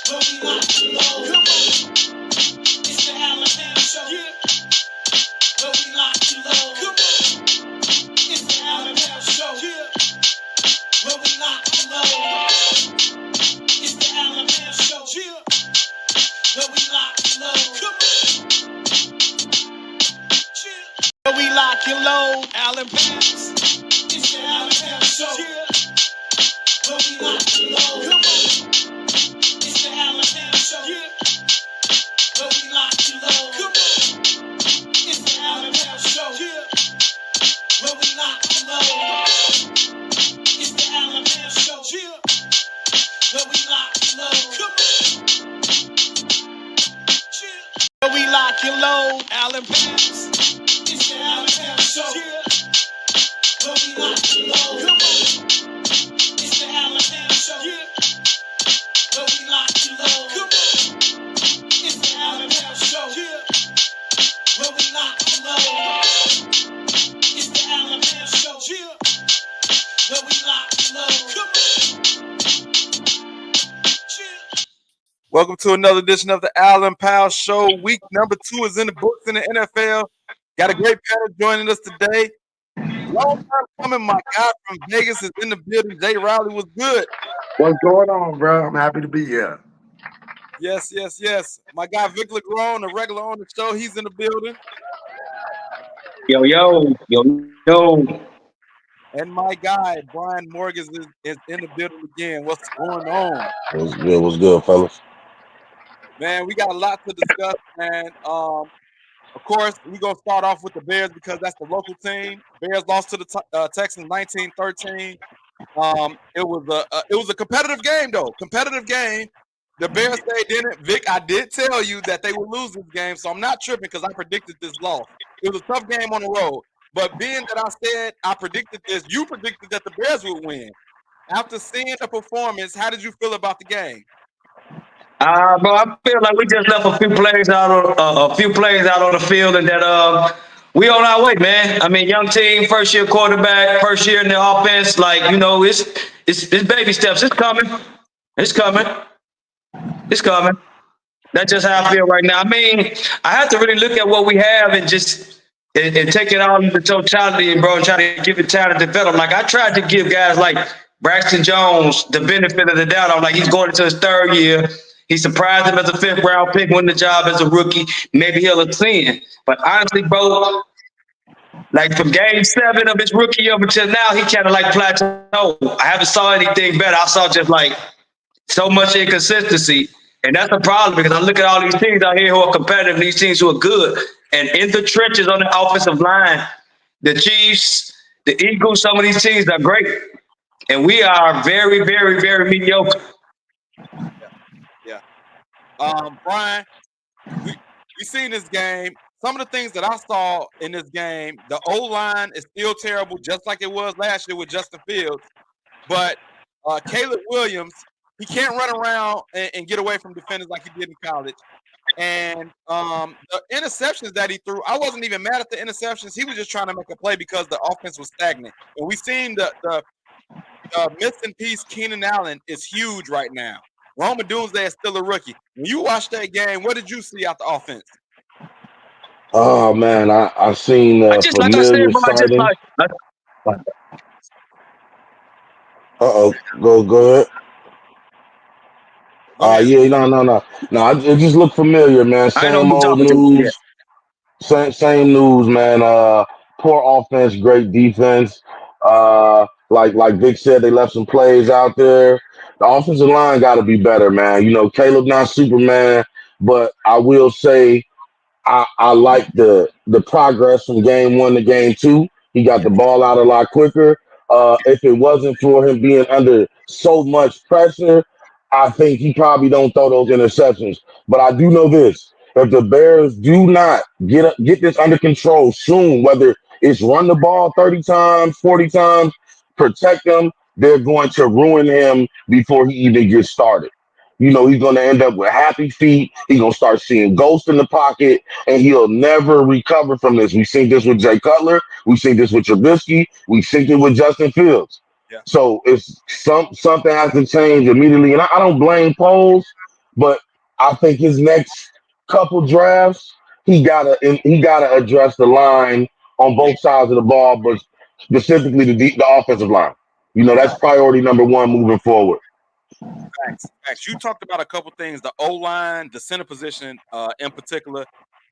But we lock you low. Come on. It's the Alabama show. Yeah. But we lock you low. Come on. It's the Alabama show. Yeah. But we lock you low. It's the Alabama show. Yeah. But we lock you low. Come on. Yeah. But we lock you low. Alabama. It's the Alabama show. Yeah. But we lock you low. Come on. It's the Alabama show. Yeah. But we lock you low. Come on. It's the Alabama show. Yeah. But we lock you low. It's the Alabama show. Yeah. But we lock you low. Come on. Yeah. But we lock you low. Alabama. It's the Alabama show. Yeah. But we lock you low. Come on. It's the Alabama show. Yeah. But we lock you low. Come on. It's the Alabama show. Yeah. But we lock you low. It's the Alabama show. Yeah. But we lock you low. Come on. Yeah. Welcome to another edition of the Allen Powell Show. Week number 2 is in the books in the NFL. Got a great panel joining us today. Long time coming, my guy from Vegas is in the building. Jay Riley was good. What's going on, bro? I'm happy to be here. Yes. My guy Vic LeGrone, a regular on the show, he's in the building. Yo. And my guy Brian Morgan is in the building again. What's going on? What's good, fellas? Man, we got a lot to discuss, man. Of course, we're going to start off with the Bears because that's the local team. Bears lost to the Texans 19-13. It was a competitive game, though. Competitive game. The Bears stayed in it. Vic, I did tell you that they would lose this game, so I'm not tripping because I predicted this loss. It was a tough game on the road. But being that I said I predicted this, you predicted that the Bears would win. After seeing the performance, how did you feel about the game? Bro, I feel like we just left a few plays out on the field, and that we on our way, man. I mean, young team, first year quarterback, first year in the offense. Like, you know, it's baby steps. It's coming. That's just how I feel right now. I mean, I have to really look at what we have and just and take it all into totality, and bro, and try to give it time to develop. Like, I tried to give guys like Braxton Jones the benefit of the doubt. I'm like, he's going into his third year. He surprised him as a 5th round pick, win the job as a rookie. Maybe he'll ascend. But honestly, bro, like from game 7 of his rookie year up until now, he kind of like plateaued. I haven't saw anything better. I saw just like so much inconsistency. And that's the problem because I look at all these teams out here who are competitive, these teams who are good. And in the trenches on the offensive line, the Chiefs, the Eagles, some of these teams are great. And we are very, very, very mediocre. Brian, we seen this game. Some of the things that I saw in this game, the O-line is still terrible, just like it was last year with Justin Fields. But Caleb Williams, he can't run around and get away from defenders like he did in college. And the interceptions that he threw, I wasn't even mad at the interceptions. He was just trying to make a play because the offense was stagnant. And we seen the missing piece, Keenan Allen, is huge right now. Roma Doomsday is still a rookie. When you watched that game, what did you see out the offense? Oh man, I seen familiar sighting. Go ahead. No. It just looked familiar, man. Same old news. Same news, man. Poor offense, great defense. Like Vic said, they left some plays out there. The offensive line got to be better, man. You know, Caleb not Superman, but I will say I like the progress from game 1 to game 2. He got the ball out a lot quicker. If it wasn't for him being under so much pressure, I think he probably don't throw those interceptions. But I do know this: if the Bears do not get this under control soon, whether it's run the ball 30 times, 40 times, protect them, they're going to ruin him before he even gets started. You know, he's going to end up with happy feet. He's going to start seeing ghosts in the pocket, and he'll never recover from this. We've seen this with Jay Cutler. We've seen this with Trubisky. We've seen it with Justin Fields. Yeah. So it's something has to change immediately. And I don't blame Poles, But I think his next couple drafts, he gotta address the line on both sides of the ball, but specifically the offensive line. That's priority number one moving forward. Facts. You talked about a couple things: the O line, the center position, in particular,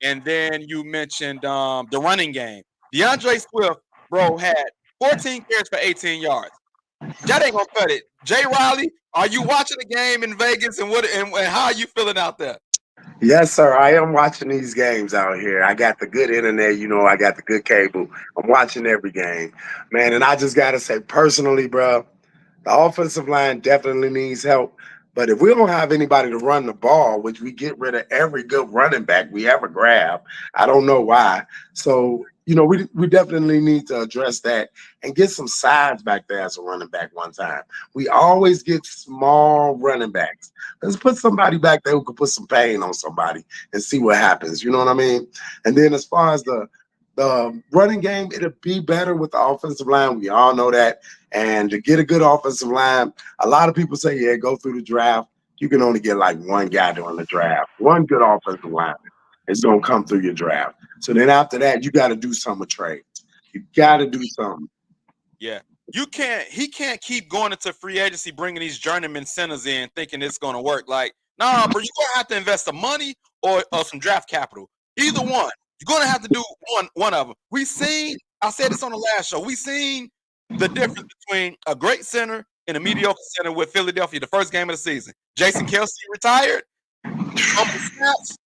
and then you mentioned the running game. DeAndre Swift, bro, had 14 carries for 18 yards. That ain't gonna cut it. Jay Riley, are you watching the game in Vegas, and how are you feeling out there? Yes, sir. I am watching these games out here. I got the good internet, I got the good cable. I'm watching every game, man. And I just gotta say, personally, bro, the offensive line definitely needs help. But if we don't have anybody to run the ball, which we get rid of every good running back we ever grab, I don't know why. So, we definitely need to address that and get some size back there as a running back one time. We always get small running backs. Let's put somebody back there who can put some pain on somebody and see what happens. You know what I mean? And then as far as the running game, it'll be better with the offensive line. We all know that. And to get a good offensive line, a lot of people say, yeah, go through the draft. You can only get like one guy during the draft. One good offensive lineman is going to come through your draft. So then after that, you got to do something with trades. You got to do something. Yeah. He can't keep going into free agency, bringing these journeyman centers in, thinking it's going to work. Like, nah, bro, you're going to have to invest some money or some draft capital. Either one. You're going to have to do one of them. I said this on the last show, we seen the difference between a great center and a mediocre center with Philadelphia the first game of the season. Jason Kelce retired, snaps,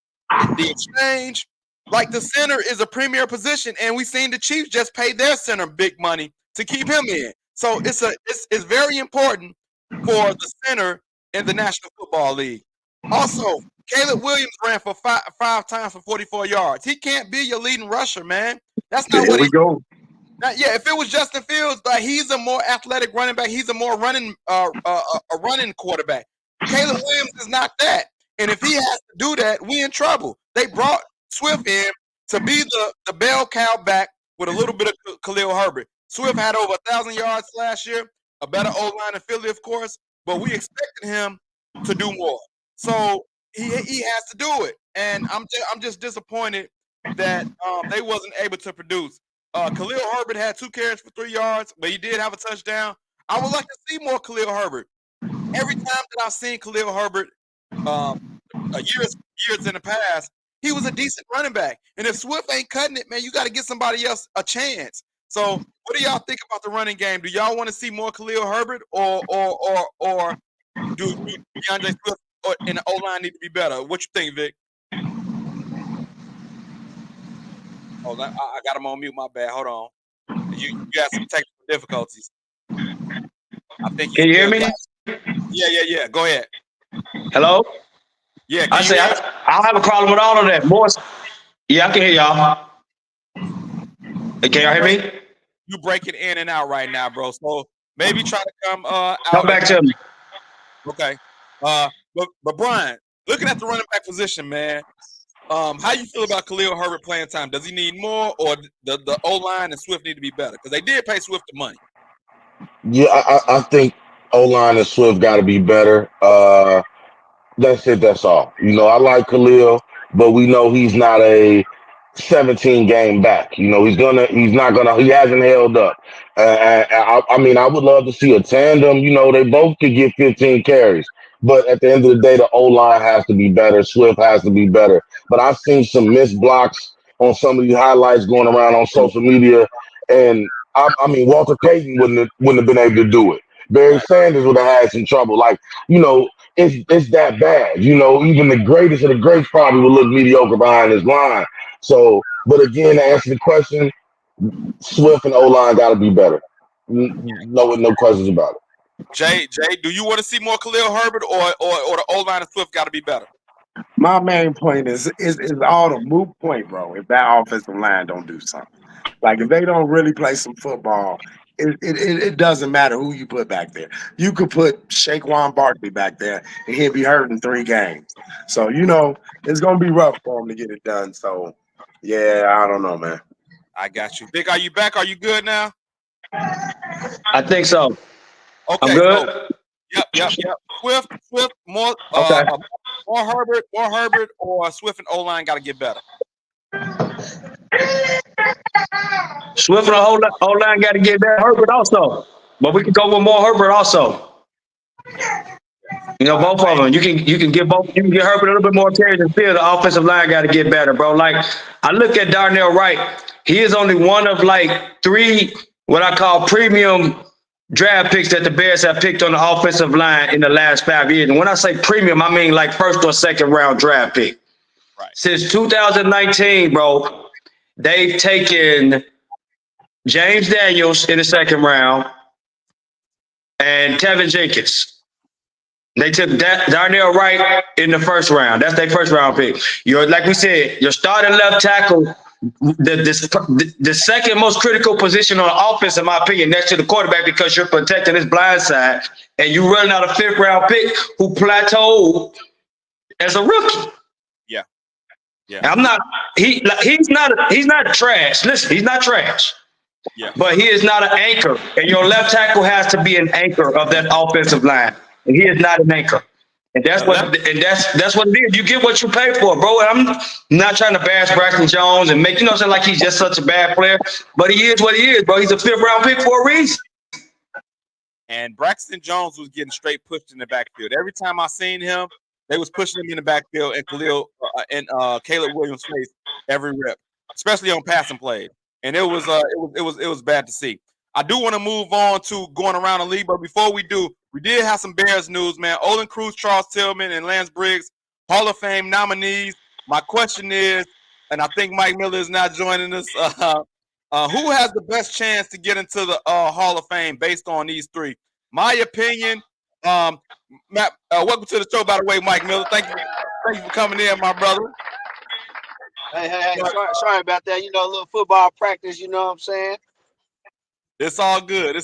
the exchange. Like, the center is a premier position, and we seen the Chiefs just pay their center big money to keep him in. So it's very important for the center in the National Football League. Also, Caleb Williams ran for five times for 44 yards. He can't be your leading rusher, man. That's not what he go. Yeah, if it was Justin Fields, like, he's a more athletic running back. He's a more running quarterback. Caleb Williams is not that. And if he has to do that, we in trouble. They brought Swift in to be the bell cow back with a little bit of Khalil Herbert. Swift had over 1,000 yards last year, a better O-line in Philly, of course, but we expected him to do more. So he has to do it. And I'm just disappointed that they wasn't able to produce. Khalil Herbert had 2 carries for 3 yards, but he did have a touchdown. I would like to see more Khalil Herbert. Every time that I've seen Khalil Herbert years in the past, he was a decent running back. And if Swift ain't cutting it, man, you got to get somebody else a chance. So what do y'all think about the running game? Do y'all want to see more Khalil Herbert, or do DeAndre Swift and the O-line need to be better? What you think, Vic? Oh, I got him on mute. My bad. Hold on. You got some technical difficulties. I think. Can you hear me? Yeah. Go ahead. Hello? Yeah. I don't have a problem with all of that. Yeah, I can hear y'all. Can y'all hear me? You breaking in and out right now, bro. So maybe try to come Come back to me. Okay. But Brian, looking at the running back position, man, how you feel about Khalil Herbert playing time? Does he need more, or the O-line and Swift need to be better? Because they did pay Swift the money. Yeah, I think O-line and Swift got to be better. That's it. That's all. I like Khalil, but we know he's not a 17 game back. He hasn't held up. I mean, I would love to see a tandem. They both could get 15 carries. But at the end of the day, the O-line has to be better. Swift has to be better. But I've seen some missed blocks on some of these highlights going around on social media. And I mean, Walter Payton wouldn't have been able to do it. Barry Sanders would have had some trouble. Like, it's that bad. Even the greatest of the greats probably would look mediocre behind his line. So, but again, to answer the question, Swift and O-line got to be better. No questions about it. Jay, do you want to see more Khalil Herbert, or the O-line and Swift got to be better? My main point is all the moot point, bro. If that offensive line don't do something, like if they don't really play some football, it doesn't matter who you put back there. You could put Saquon Barkley back there, and he'll be hurt in 3 games. So it's gonna be rough for him to get it done. So yeah, I don't know, man. I got you. Vic, are you back? Are you good now? I think so. Okay. I'm good. Yep. Swift, more or Herbert, or Swift and O-line got to get better? Swift and the whole line got to get better. Herbert also, but we can go with more Herbert also. You know, both of them. You can get both. You can get Herbert a little bit more carries and feel the offensive line got to get better, bro. Like I look at Darnell Wright. He is only one of like 3 what I call premium draft picks that the Bears have picked on the offensive line in the last 5 years. And when I say premium, I mean like first or second round draft pick. Right. Since 2019, bro, they've taken James Daniels in the second round and Tevin Jenkins. They took Darnell Wright in the first round. That's their first round pick. Like we said, your starting left tackle, the second most critical position on offense, in my opinion, next to the quarterback, because you're protecting his blind side, and you running out a 5th round pick who plateaued as a rookie. Yeah. He's not trash. Listen, he's not trash. Yeah. But he is not an anchor, and your left tackle has to be an anchor of that offensive line. And he is not an anchor. And that's what it is. You get what you pay for, bro. And I'm not trying to bash Braxton Jones and make, like he's just such a bad player. But he is what he is, bro. He's a 5th round pick for a reason. And Braxton Jones was getting straight pushed in the backfield. Every time I seen him, they was pushing him in the backfield and Caleb Williams' face every rep, especially on passing plays. And it was bad to see. I do want to move on to going around the league, but before we do, we did have some Bears news, man. Olin Cruz, Charles Tillman, and Lance Briggs, Hall of Fame nominees. My question is, and I think Mike Miller is not joining us, who has the best chance to get into the Hall of Fame based on these 3? My opinion, Matt, welcome to the show, by the way, Mike Miller. Thank you for coming in, my brother. Hey, sorry about that. A little football practice, you know what I'm saying? It's all good.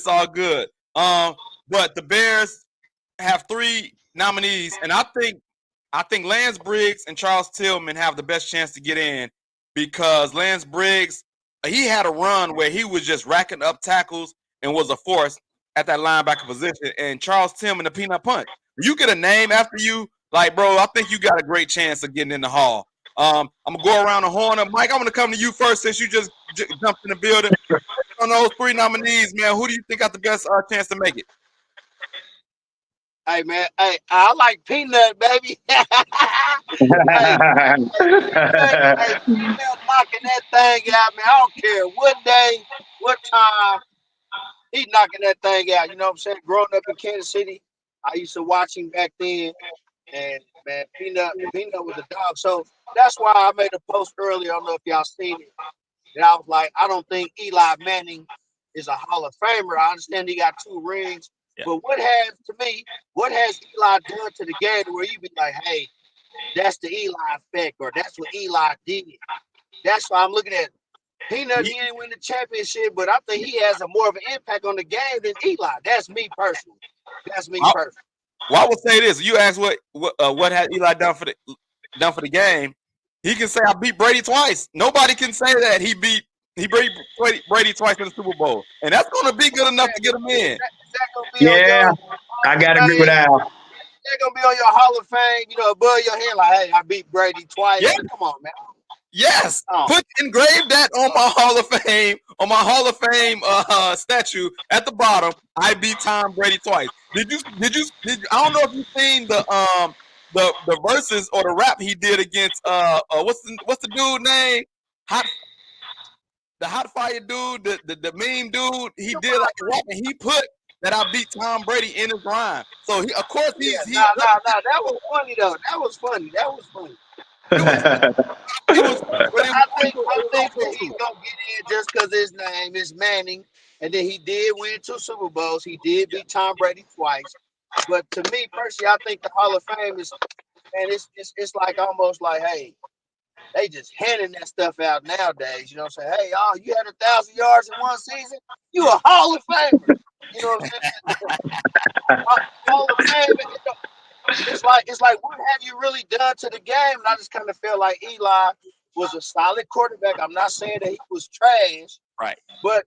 But the Bears have 3 nominees, and I think Lance Briggs and Charles Tillman have the best chance to get in, because Lance Briggs, he had a run where he was just racking up tackles and was a force at that linebacker position. And Charles Tillman, the peanut punch. You get a name after you, like, bro, I think you got a great chance of getting in the Hall. I'm gonna go around the horn. Mike, I'm gonna come to you first since you just jumped in the building. On those 3 nominees, man, who do you think got the best chance to make it? Hey, man. Hey, I like Peanut, baby. Peanut knocking that thing out, man. I don't care what day, what time, he's knocking that thing out. You know what I'm saying? Growing up in Kansas City, I used to watch him back then. And, man, Peanut was a dog. So that's why I made a post earlier. I don't know if y'all seen it. And I was like, I don't think Eli Manning is a Hall of Famer. I understand he got 2 rings. Yeah. But what has Eli done to the game where you be like, hey, that's the Eli effect, or that's what Eli did? That's why I'm looking at Peanut. He didn't win the championship, but I think he has more of an impact on the game than Eli. That's me personally. Well, I would say this. You asked what had Eli done for the game. He can say I beat Brady twice. Nobody can say that he beat Brady twice in the Super Bowl, and that's going to be good enough to get him in. Yeah, I got to agree with Al. They're going to be on your Hall of Fame, above your head, like, hey, I beat Brady twice. Yeah. Come on, man. Yes, engrave that on my Hall of Fame, statue at the bottom. I beat Tom Brady twice. Did you? I don't know if you've seen the verses or the rap he did against what's the dude name? The hot fire dude, the meme dude. He did like a rap, and he put that I beat Tom Brady in his rhyme. So of course he's that was funny though. That was funny. I think that he's gonna get in just because his name is Manning, and then he did win 2 Super Bowls. He did beat Tom Brady twice. But to me personally, I think the Hall of Fame is, and it's like almost like, hey, they just handing that stuff out nowadays. You know what I'm saying? Hey, you had 1,000 yards in one season, you a Hall of Famer. You know what I'm saying? Hall of Fame. It's like, what have you really done to the game? And I just kind of feel like Eli was a solid quarterback. I'm not saying that he was trash, right? But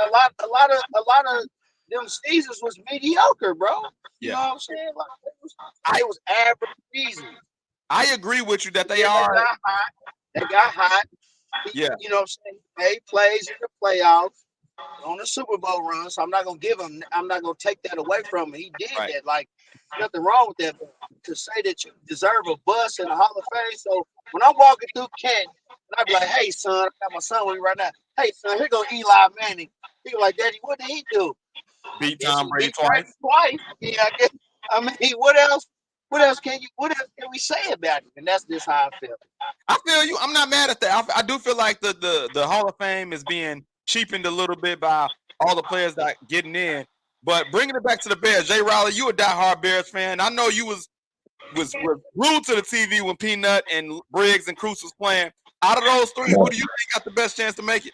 a lot of them seasons was mediocre, bro. You know what I'm saying? Like it was average seasons. I agree with you that they They are. got hot. They got hot. Yeah. You know what I'm saying? Made plays in the playoffs on the Super Bowl run. So I'm not gonna take that away from him. He did that. Like, nothing wrong with that. But to say that you deserve a bus in the Hall of Fame. So when I'm walking through Kent, and I be like, hey son, I got my son with me right now. Hey son, here go Eli Manning. He go like, Daddy, what did he do? Beat Tom Brady twice. Yeah, I mean, what else can we say about him? And that's just how I feel. I feel you. I'm not mad at that. I do feel like the Hall of Fame is being cheapened a little bit by all the players that getting in. But bringing it back to the Bears, Jay Riley, you a diehard Bears fan. I know you was glued to the TV when Peanut and Briggs and Cruz was playing. Out of those three, who do you think got the best chance to make it?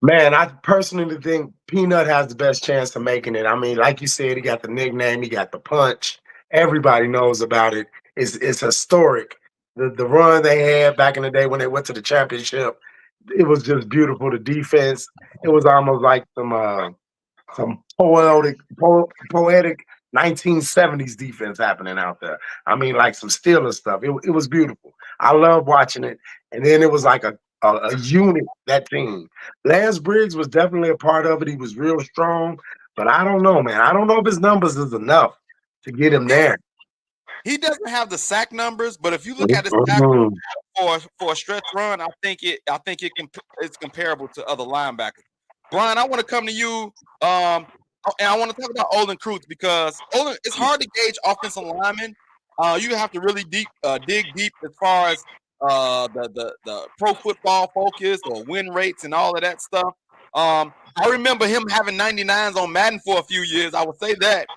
Man, I personally think Peanut has the best chance of making it. I mean, like you said, he got the nickname, he got the punch. Everybody knows about it. It's historic. The run they had back in the day when they went to the championship, it was just beautiful. The defense, it was almost like some poetic 1970s defense happening out there. I mean, like some Steelers stuff. It was beautiful. I love watching it. And then it was like a unit, that team. Lance Briggs was definitely a part of it. He was real strong. But I don't know, man. I don't know if his numbers is enough to get him there. He doesn't have the sack numbers, but if you look at his sack for a stretch run, I think it's comparable to other linebackers. Brian, I want to come to you, and I want to talk about Olin Kreutz because it's hard to gauge offensive linemen. You have to really dig deep as far as the pro football focus or win rates and all of that stuff. I remember him having 99s on Madden for a few years. I would say that.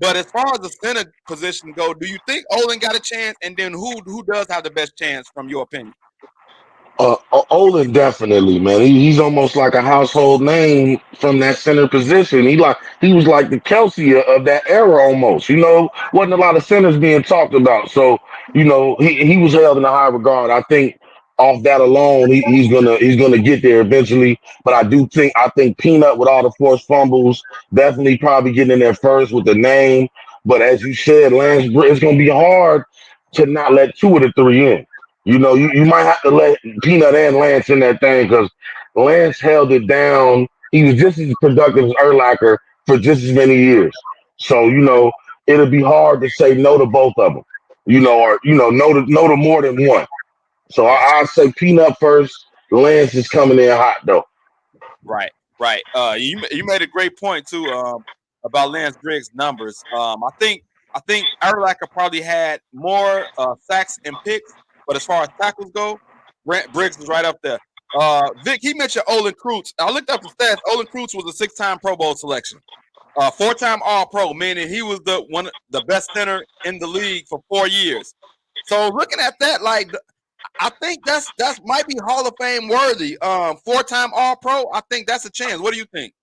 But as far as the center position go, do you think Olin got a chance? And then who does have the best chance from your opinion? Olin definitely, man. He's almost like a household name from that center position. He was like the Kelsey of that era almost. You know, wasn't a lot of centers being talked about. So, you know, he was held in a high regard. I think off that alone, he's gonna get there eventually. But I think Peanut with all the forced fumbles, definitely probably getting in there first with the name. But as you said, Lance, it's gonna be hard to not let two of the three in. You know, you might have to let Peanut and Lance in that thing because Lance held it down. He was just as productive as Urlacher for just as many years. So, you know, it'll be hard to say no to both of them, you know, or, you know, no to more than one. So I'd say Peanut first. Lance is coming in hot, though. Right. You made a great point, too, about Lance Briggs' numbers. I think Urlacher probably had more sacks and picks. But as far as tackles go, Briggs is right up there. Vic, he mentioned Olin Kreutz. I looked up the stats. Olin Kreutz was a 6-time Pro Bowl selection, 4-time All-Pro, meaning he was the best center in the league for 4 years. So looking at that, like I think that's might be Hall of Fame worthy. 4-time All-Pro. I think that's a chance. What do you think?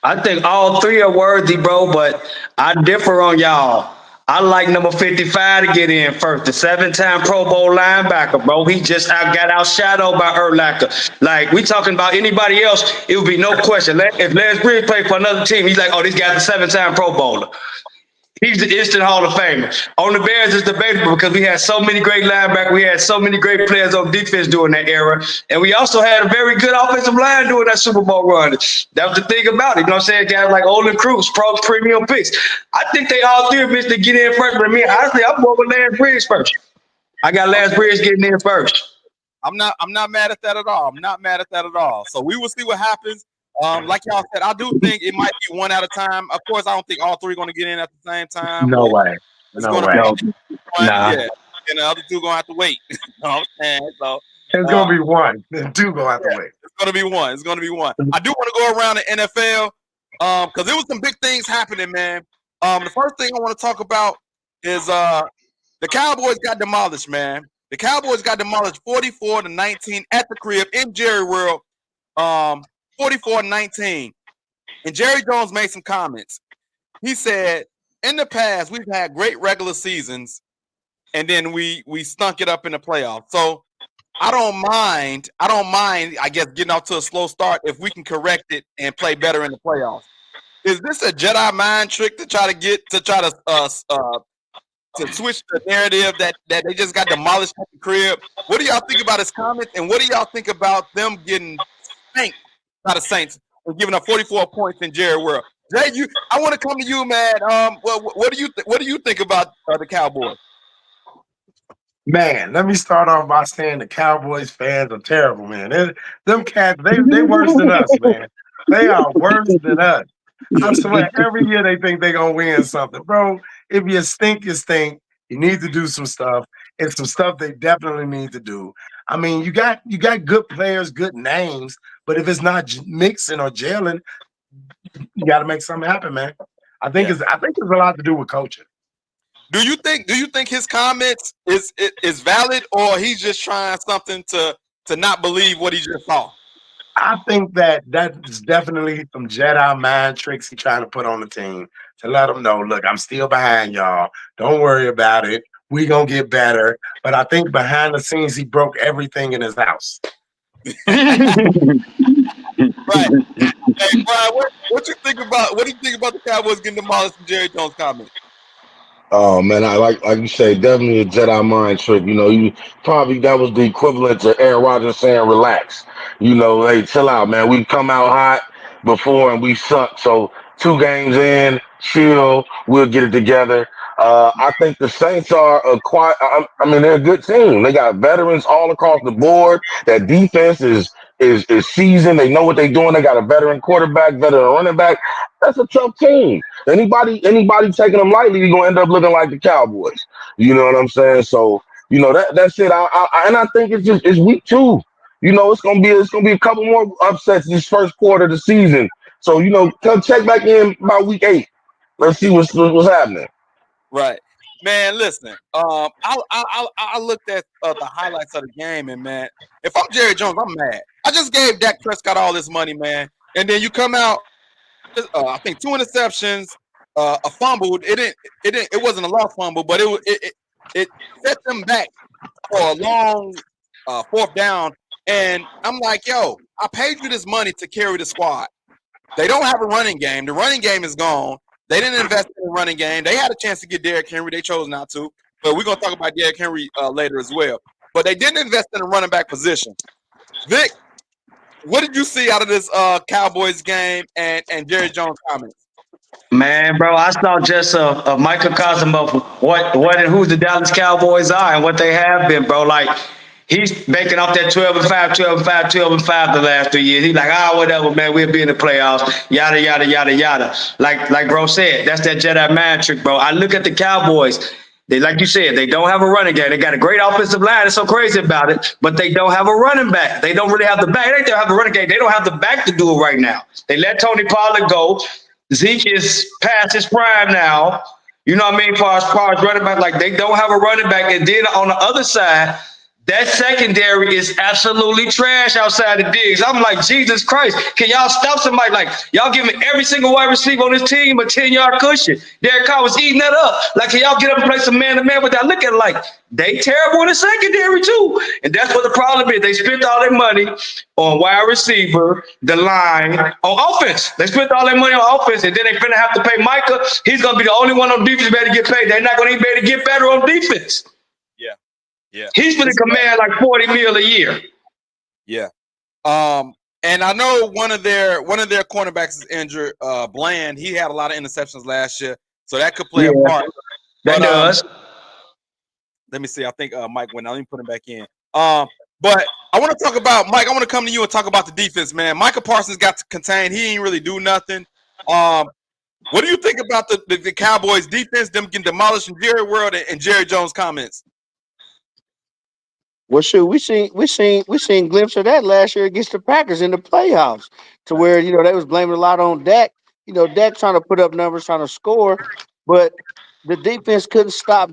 I think all three are worthy, bro, but I differ on y'all. I like number 55 to get in first, the 7-time Pro Bowl linebacker, bro. He just got outshadowed by Urlacher. Like, we talking about anybody else, it would be no question. If Lance Briggs played for another team, he's like, oh, this guy's a 7-time Pro Bowler. He's the instant Hall of Famer. On the Bears, it's debatable because we had so many great linebackers. We had so many great players on defense during that era. And we also had a very good offensive line during that Super Bowl run. That was the thing about it. You know what I'm saying? Guys like Olin Kreutz, premium picks. I think they all three missed to get in first. But me, honestly, I'm going with Lance Briggs first. I got Lance Briggs getting in first. I'm not mad at that at all. So we will see what happens. Like y'all said, I do think it might be one at a time. Of course, I don't think all three are going to get in at the same time. No way. It's going to be one, yeah, and the other two going to have to wait. You know what I'm saying? So it's going to be one. The two going to have to wait. It's going to be one. I do want to go around the NFL because there was some big things happening, man. The first thing I want to talk about is the Cowboys got demolished, man. The Cowboys got demolished 44-19 at the crib in Jerry World. 44-19. And Jerry Jones made some comments. He said, in the past, we've had great regular seasons, and then we stunk it up in the playoffs. So I don't mind, I guess, getting off to a slow start if we can correct it and play better in the playoffs. Is this a Jedi mind trick to try to to switch the narrative that they just got demolished at the crib. What do y'all think about his comments, and what do y'all think about them getting spanked by the Saints and giving up 44 points in Jerry World? Jay, I want to come to you, man. What do you think about the Cowboys? Man, let me start off by saying the Cowboys fans are terrible, man. Them cats, they worse than us, man. They are worse than us. I swear, every year they think they're gonna win something. Bro, if you stink, you stink. You need to do some stuff. It's some stuff they definitely need to do. I mean, you got good players, good names, but if it's not mixing or gelling, you got to make something happen, man. I think it's a lot to do with coaching. Do you think his comments is valid, or he's just trying something to not believe what he just saw? I think that's definitely some Jedi mind tricks he's trying to put on the team to let them know, look, I'm still behind y'all. Don't worry about it. We gonna get better. But I think behind the scenes, he broke everything in his house. Right. Hey, Brian, what you think about? What do you think about the Cowboys getting demolished from Jerry Jones' comment? Oh man, I like you say, definitely a Jedi mind trick. You know, that was the equivalent to Aaron Rodgers saying, "Relax." You know, hey, chill out, man. We've come out hot before and we suck. So 2 games in, chill. We'll get it together. I think the Saints are I mean, they're a good team. They got veterans all across the board. That defense is seasoned. They know what they're doing. They got a veteran quarterback, veteran running back. That's a tough team. Anybody taking them lightly, you're gonna end up looking like the Cowboys. You know what I'm saying? So that's it. I think it's week 2. You know, it's gonna be a couple more upsets this first quarter of the season. So come check back in by week 8. Let's see what's happening. Right, man. Listen, I looked at the highlights of the game, and man, if I'm Jerry Jones, I'm mad. I just gave Dak Prescott all this money, man, and then you come out. I think 2 interceptions, a fumble. It wasn't a lost fumble, but it set them back for a long 4th down. And I'm like, yo, I paid you this money to carry the squad. They don't have a running game. The running game is gone. They didn't invest in the running game. They had a chance to get Derrick Henry. They chose not to. But we're gonna talk about Derrick Henry later as well. But they didn't invest in the running back position. Vic, what did you see out of this Cowboys game and Jerry Jones' comments? Man, bro, I saw just a microcosm of what and who the Dallas Cowboys are and what they have been, bro. Like, he's making off that 12-5 the last 3 years. He's like, whatever, man, we'll be in the playoffs, yada, yada, yada, yada. Like bro said, that's that Jedi mind trick, bro. I look at the Cowboys. They, like you said, they don't have a running game. They got a great offensive line. It's so crazy about it, but they don't have a running back. They don't really have the back. They don't have the running game. They don't have the back to do it right now. They let Tony Pollard go. Zeke is past his prime now. You know what I mean? As far as running back, like, they don't have a running back. And then on the other side, that secondary is absolutely trash outside the digs. I'm like, Jesus Christ, can y'all stop somebody? Like, y'all giving every single wide receiver on this team a 10-yard cushion. Derek Carr was eating that up. Like, can y'all get up and play some man-to-man with that? Look at it, like, they terrible in the secondary too. And that's what the problem is. They spent all their money on wide receiver, the line, on offense. They spent all their money on offense, and then they finna have to pay Micah. He's going to be the only one on defense better get paid. They're not going to even be able to get better on defense. Yeah. He's going to command like $40 million a year. Yeah. And I know one of their cornerbacks is injured. Bland. He had a lot of interceptions last year, so that could play a part. That does. Let me see. I think Mike went out. Let me put him back in. But I want to talk about Mike. I want to come to you and talk about the defense, man. Micah Parsons got contained. He ain't really do nothing. What do you think about the Cowboys defense? Them getting demolished in Jerry World and Jerry Jones' comments. Well, shoot, we seen glimpses of that last year against the Packers in the playoffs, to where they was blaming a lot on Dak. Dak trying to put up numbers, trying to score, but the defense couldn't stop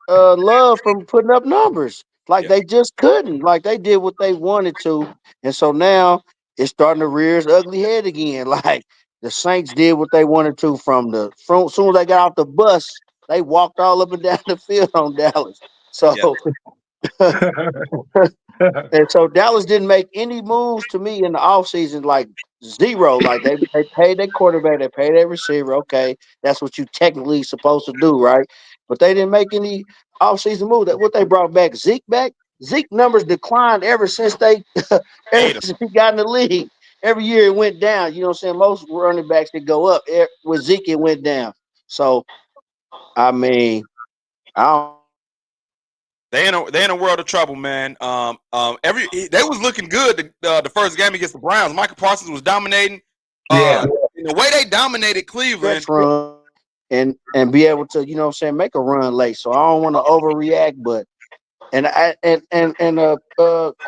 Love from putting up numbers. Like, they just couldn't. Like, they did what they wanted to, and so now it's starting to rear its ugly head again. Like, the Saints did what they wanted to from as soon as they got off the bus, they walked all up and down the field on Dallas. So. Yeah. And so Dallas didn't make any moves to me in the offseason, like zero. Like, they paid their quarterback, they paid their receiver. Okay, that's what you technically supposed to do, right? but they didn't make any offseason move. That what they brought back Zeke back. Zeke numbers declined ever since they since he got in the league. Every year it went down. You know what I'm saying? Most running backs that go up. With Zeke, it went down. So I mean, I don't. They in a world of trouble, man. They was looking good the first game against the Browns. Michael Parsons was dominating. And the way they dominated Cleveland, run and be able to, you know what I'm saying, make a run late. So I don't want to overreact, but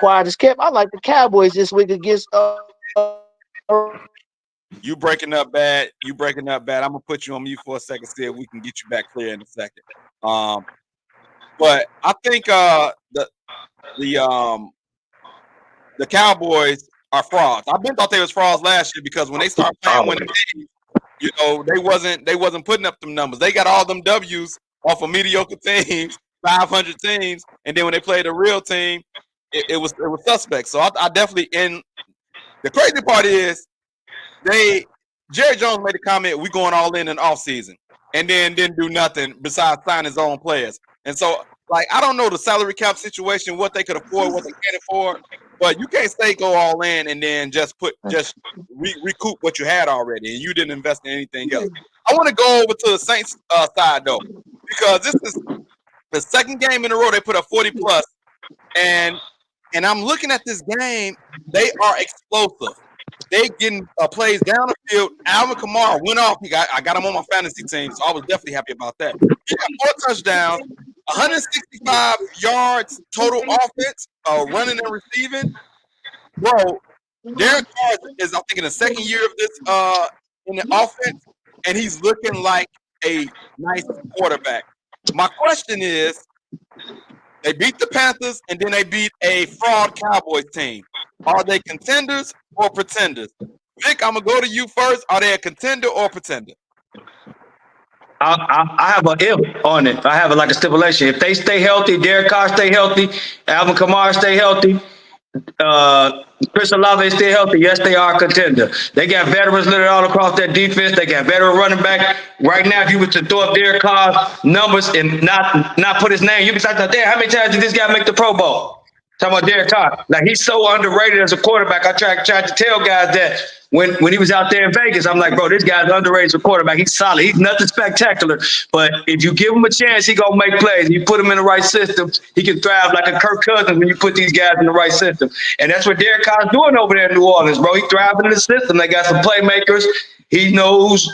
quiet as kept. I like the Cowboys this week against You breaking up bad. I'm gonna put you on mute for a second, see if we can get you back clear in a second. But I think the Cowboys are frauds. I've been thought they was frauds last year because when they started playing winning games, you know, they wasn't putting up them numbers. They got all them W's off of mediocre teams, 500 teams, and then when they played a real team, it was suspect. So I definitely. And the crazy part is, Jerry Jones made a comment, we going all in off season, and then didn't do nothing besides sign his own players. And so, like, I don't know the salary cap situation, what they could afford, what they can't afford, but you can't say go all in and then just recoup what you had already, and you didn't invest in anything else. I want to go over to the Saints side though, because this is the second game in a row they put up 40 plus, and I'm looking at this game. They are explosive. They getting plays down the field. Alvin Kamara went off. I got him on my fantasy team, so I was definitely happy about that. He got 4 touchdowns, 165 yards total offense, running and receiving. Bro, Derek Carr is, I think, in the second year of this in the offense, and he's looking like a nice quarterback. My question is, they beat the Panthers, and then they beat a fraud Cowboys team. Are they contenders or pretenders? Vic, I'm going to go to you first. Are they a contender or pretender? I have an if on it. I have like a stipulation. If they stay healthy, Derek Carr stay healthy, Alvin Kamara stay healthy, Chris Olave stay healthy, yes, they are a contender. They got veterans littered all across their defense. They got veteran running back. Right now, if you were to throw up Derek Carr's numbers and not put his name, you'd be like, damn, how many times did this guy make the Pro Bowl? Talking about Derek Carr. Like, he's so underrated as a quarterback. I tried to tell guys that when he was out there in Vegas, I'm like, bro, this guy's underrated as a quarterback. He's solid. He's nothing spectacular. But if you give him a chance, he going to make plays. You put him in the right system, he can thrive like a Kirk Cousins when you put these guys in the right system. And that's what Derek Carr's doing over there in New Orleans, bro. He's thriving in the system. They got some playmakers. He knows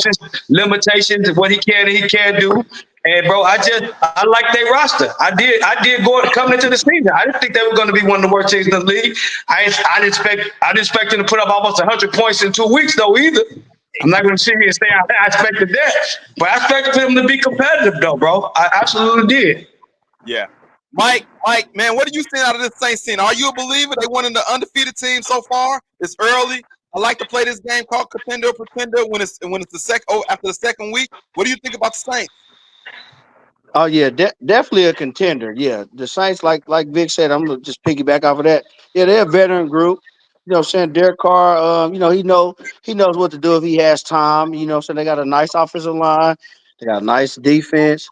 his limitations of what he can and he can't do. And bro, I like their roster. I did go coming into the season. I didn't think they were going to be one of the worst teams in the league. I didn't expect them to put up almost 100 points in 2 weeks though either. I'm not going to sit here and say I expected that, but I expected them to be competitive though, bro. I absolutely did. Yeah, Mike, man, what are you seeing out of this Saints team? Are you a believer? They won in the undefeated team so far. It's early. I like to play this game called Contender or Pretender when it's after the second week. What do you think about the Saints? Oh yeah, definitely a contender. Yeah, the Saints, like Vic said, I'm gonna just piggyback off of that. Yeah, they're a veteran group. You know what I'm saying? Derek Carr, he knows what to do if he has time. You know what I'm saying? They got a nice offensive line, they got a nice defense,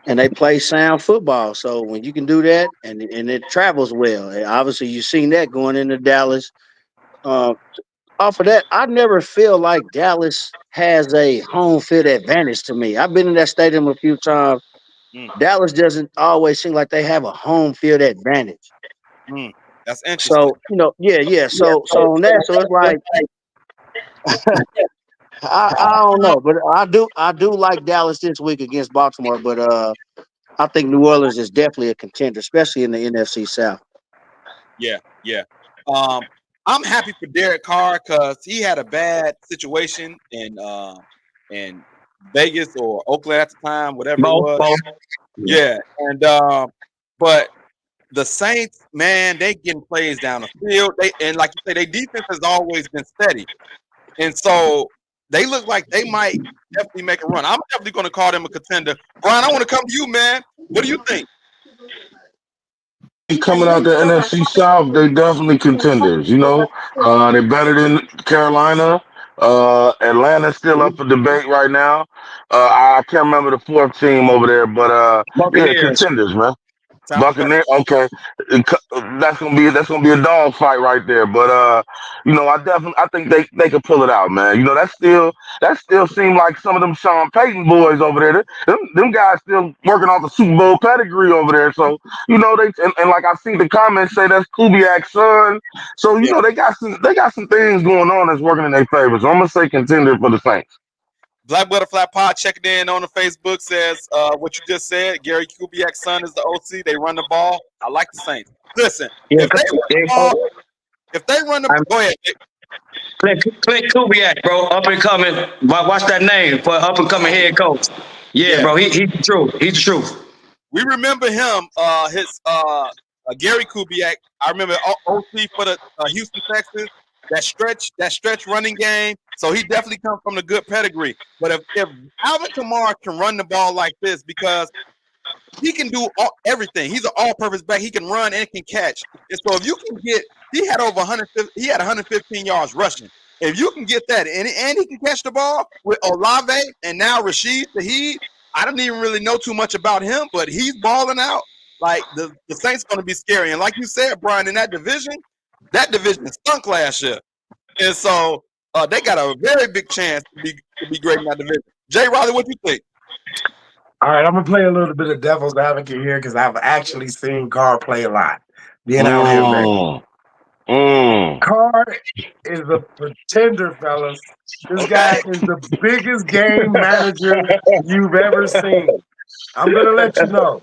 and they play sound football. So when you can do that and it travels well, and obviously you've seen that going into Dallas. Off of that, I never feel like Dallas has a home field advantage to me. I've been in that stadium a few times. Dallas doesn't always seem like they have a home field advantage. That's interesting. So, yeah. So on that, so it's like I don't know, but I do like Dallas this week against Baltimore, but I think New Orleans is definitely a contender, especially in the NFC South. Yeah. I'm happy for Derek Carr because he had a bad situation in Vegas or Oakland at the time, whatever it was. Yeah, and but the Saints, man, they getting plays down the field. And like you say, their defense has always been steady, and so they look like they might definitely make a run. I'm definitely going to call them a contender. Brian, I want to come to you, man. What do you think? Coming out the NFC South, they definitely contenders. You know, they're better than Carolina. Atlanta's still up for debate right now. I can't remember the fourth team over there, but yeah, Buccaneers. contenders, man. Tampa Bay. Buccaneers, okay, that's gonna be a dog fight right there. But I think they could pull it out, man. You know, that still seem like some of them Sean Payton boys over there. Them guys still working off the Super Bowl pedigree over there. So and like I see the comments say that's Kubiak's son. So they got some things going on that's working in their favor. So I'm gonna say contender for the Saints. Black Butterfly Pod checking in on the Facebook says what you just said. Gary Kubiak's son is the OC. They run the ball. I like the Saints. Listen, if they run the ball, go ahead. Clint Kubiak, bro, up and coming. Watch that name for up and coming head coach. Yeah, bro, he's the truth. He's the truth. We remember him. Gary Kubiak. I remember OC for the Houston Texans. That stretch running game. So he definitely comes from the good pedigree. But if Alvin Kamara can run the ball like this, because he can do everything. He's an all-purpose back. He can run and can catch. And so if you can he had over 115 yards rushing. If you can get that, and he can catch the ball with Olave and now Rashid Shaheed, I don't even really know too much about him, but he's balling out. Like the Saints going to be scary. And like you said, Brian, in that division stunk last year. And so they got a very big chance to be great in that division. Jay Riley, what you think? All right, I'm going to play a little bit of devil's advocate here because I've actually seen Carr play a lot. Being out here, man. Carr is a pretender, fellas. This guy is the biggest game manager you've ever seen. I'm going to let you know.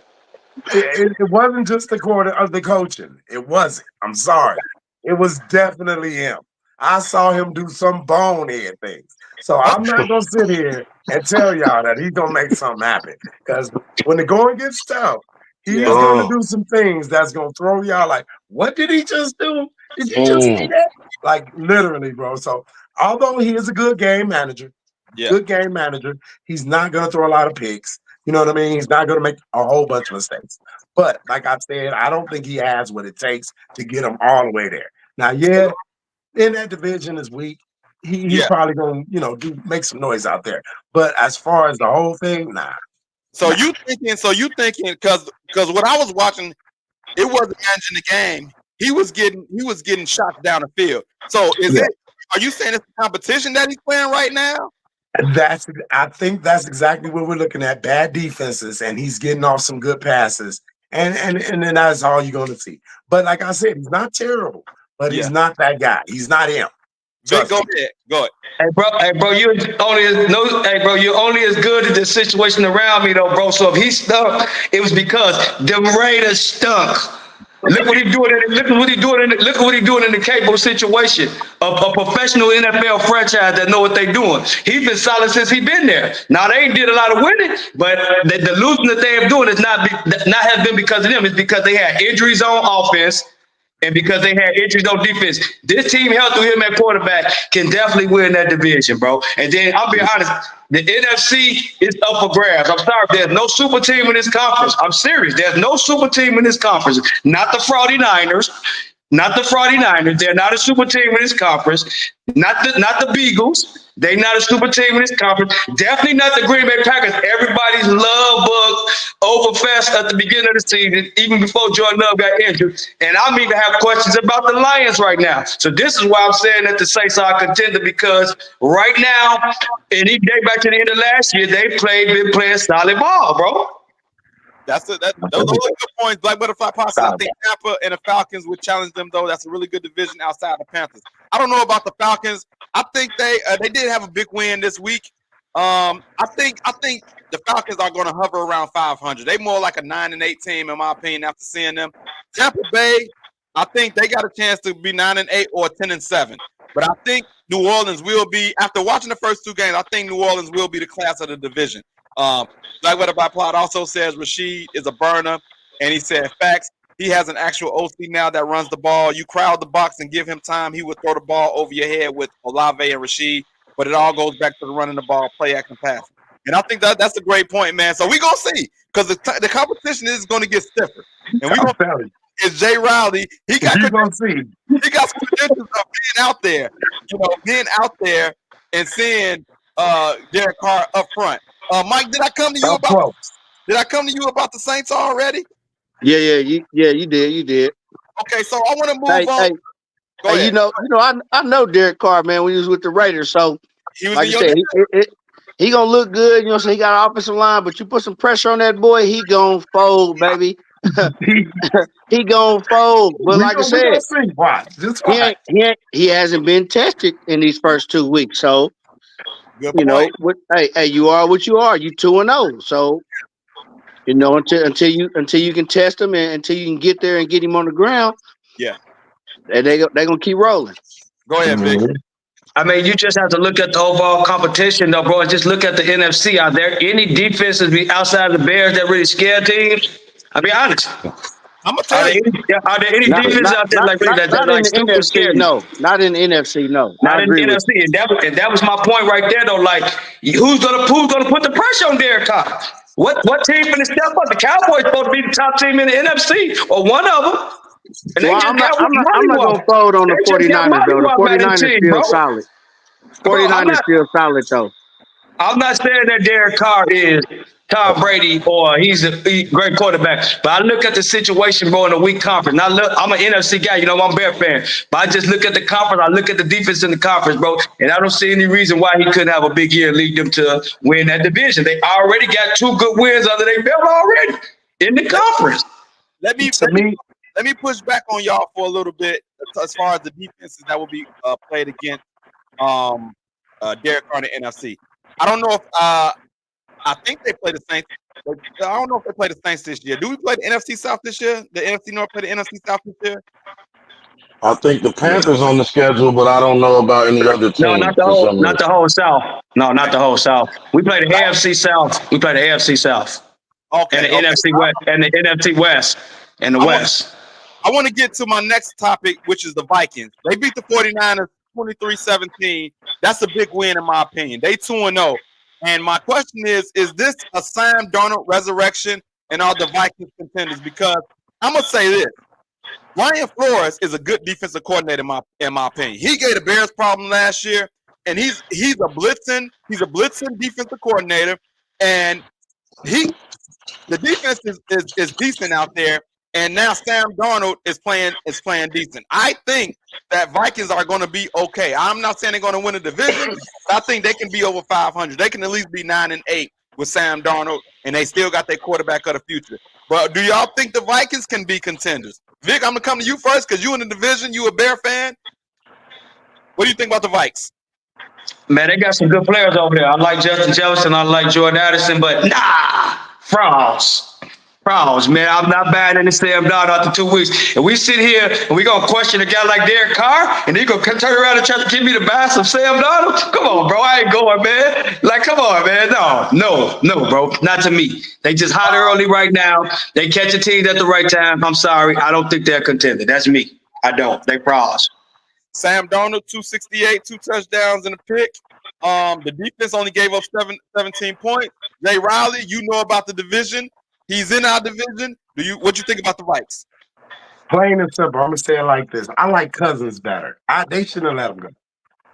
It wasn't just the quarter of the coaching. It wasn't. I'm sorry. It was definitely him. I saw him do some bonehead things. So I'm not going to sit here and tell y'all that he's going to make something happen. Because when the going gets tough, he's going to do some things that's going to throw y'all like, what did he just do? Did you just see that? Like, literally, bro. So although he is a good game manager, he's not going to throw a lot of picks. You know what I mean? He's not going to make a whole bunch of mistakes. But like I said, I don't think he has what it takes to get him all the way there. Now, in that division is weak. He's probably going to, make some noise out there. But as far as the whole thing, nah. So you thinking because what I was watching, it wasn't managing the game. He was getting shots down the field. So are you saying it's a competition that he's playing right now? I think that's exactly what we're looking at. Bad defenses, and he's getting off some good passes. And then that's all you're going to see. But like I said, he's not terrible, but he's not that guy. He's not him. Go ahead. Hey, bro, you're only as good as the situation around me, though, bro. So if he stunk, it was because the Raiders stunk. Look what he's doing. Look what he's doing in the Cable situation. A professional NFL franchise that know what they're doing. He's been solid since he's been there. Now they ain't did a lot of winning, but the losing that they have doing is not have been because of them. It's because they had injuries on offense. And because they had injuries on defense, this team healthy with him at quarterback can definitely win that division, bro. And then I'll be honest, the NFC is up for grabs. I'm sorry, there's no super team in this conference. I'm serious. There's no super team in this conference. Not the 49ers. Not the 49ers. They're not a super team in this conference. Not the Beagles. They're not a super team in this conference. Definitely not the Green Bay Packers. Everybody's love bug overfest at the beginning of the season, even before Jordan Love got injured. And I'm even have questions about the Lions right now. So this is why I'm saying that the Saints are a contender, because right now, and even day back to the end of last year, been playing solid ball, bro. Those are good points. Black Butterfly Posse. I think Tampa and the Falcons would challenge them, though. That's a really good division outside the Panthers. I don't know about the Falcons. I think they did have a big win this week. I think the Falcons are going to hover around 500. They more like a 9-8 team, in my opinion, after seeing them. Tampa Bay, I think they got a chance to be 9-8 or 10-7. But I think New Orleans will be, after watching the first two games, I think New Orleans will be the class of the division. Black Butterfly Plot also says Rashid is a burner, and he said facts. He has an actual OC now that runs the ball. You crowd the box and give him time, he would throw the ball over your head with Olave and Rashid. But it all goes back to the running the ball, play action pass. And I think that's a great point, man. So we're going to see, because the competition is going to get stiffer. And we're going to tell you, it's Jay Riley. He got some credentials of being out there. Being out there and seeing Derek Carr up front. Mike, did I come to you Up close. Did I come to you about the Saints already? Yeah, you did. Okay, so I want to move on. Hey, Go ahead. I know Derek Carr, man, when he was with the Raiders. So, He was like in you your said, he gonna look good. You know, so he got an offensive line, but you put some pressure on that boy, he gonna fold, baby. He gonna fold. But like I we said, gonna see. Watch. Just watch. he hasn't been tested in these first 2 weeks. So, good you know, point. hey, you are what you are. You 2-0. So, you know, until you can test him and until you can get there and get him on the ground, Yeah. they gonna keep rolling. Go ahead, Vic. I mean, you just have to look at the overall competition, though, bro, and just look at the NFC. Are there any defenses outside the Bears that really scare teams? I'll be honest. I'm gonna tell you. Are there any defenses out there like really that not in like the super NFC. scary? No, not in the NFC. No, Not I in the agree with NFC, and that was my point right there, though. Like, who's gonna put the pressure on Derek Carr? What team gonna step up? The Cowboys supposed to be the top team in the NFC, or one of them. And you. they Well, just I'm not mollywop. gonna fold on the They just got 49ers though. The mollywop by the 49ers team, still bro. solid. Bro, 49ers still solid though. I'm not saying that Derek Carr is Tom Brady or he's a great quarterback, but I look at the situation, bro, in a weak conference. Now, look, I'm an NFC guy, you know, I'm a Bear fan, but I just look at the conference. I look at the defense in the conference, bro, and I don't see any reason why he couldn't have a big year and lead them to win that division. They already got 2 good wins under their belt already in the conference. Let me push back on y'all for a little bit as far as the defenses that will be played against Derek Carr in the NFC. I don't know if I think they play the Saints. I don't know if they play the Saints this year. Do we play the NFC South this year? The NFC North play the NFC South this year? I think the Panthers on the schedule, but I don't know about any other teams. No, not the whole South. No, not the whole South. We play the AFC South. We play the AFC South. Okay. And the NFC West and the NFC West and the West. I want to get to my next topic, which is the Vikings. They beat the 49ers 23-17. That's a big win in my opinion. They 2-0. And my question is this a Sam Darnold resurrection and are the Vikings contenders? Because I'm gonna say this. Brian Flores is a good defensive coordinator in my opinion. He gave the Bears problem last year, and he's a blitzing defensive coordinator, and the defense is decent out there. And now Sam Darnold is playing decent. I think that Vikings are going to be okay. I'm not saying they're going to win a division. But I think they can be over 500. They can at least be 9-8 with Sam Darnold, and they still got their quarterback of the future. But do y'all think the Vikings can be contenders? Vic, I'm going to come to you first because you in the division. You a Bear fan. What do you think about the Vikes? Man, they got some good players over there. I like Justin Jefferson. I like Jordan Addison, but frauds, man. I'm not buying any Sam Darnold after 2 weeks. And we sit here and we gonna question a guy like Derek Carr, and he gonna turn around and try to give me the bass of Sam Darnold? Come on, bro. I ain't going, man. Like, come on, man. No, bro. Not to me. They just hot early right now. They catch a team at the right time. I'm sorry. I don't think they're a contender. That's me. I don't. They frauds. Sam Darnold, 268, 2 touchdowns and a pick. The defense only gave up 17 points. Jay Riley, you know about the division. He's in our division. What you think about the Vikes? Plain and simple. I'm gonna say it like this. I like Cousins better. They shouldn't have let him go.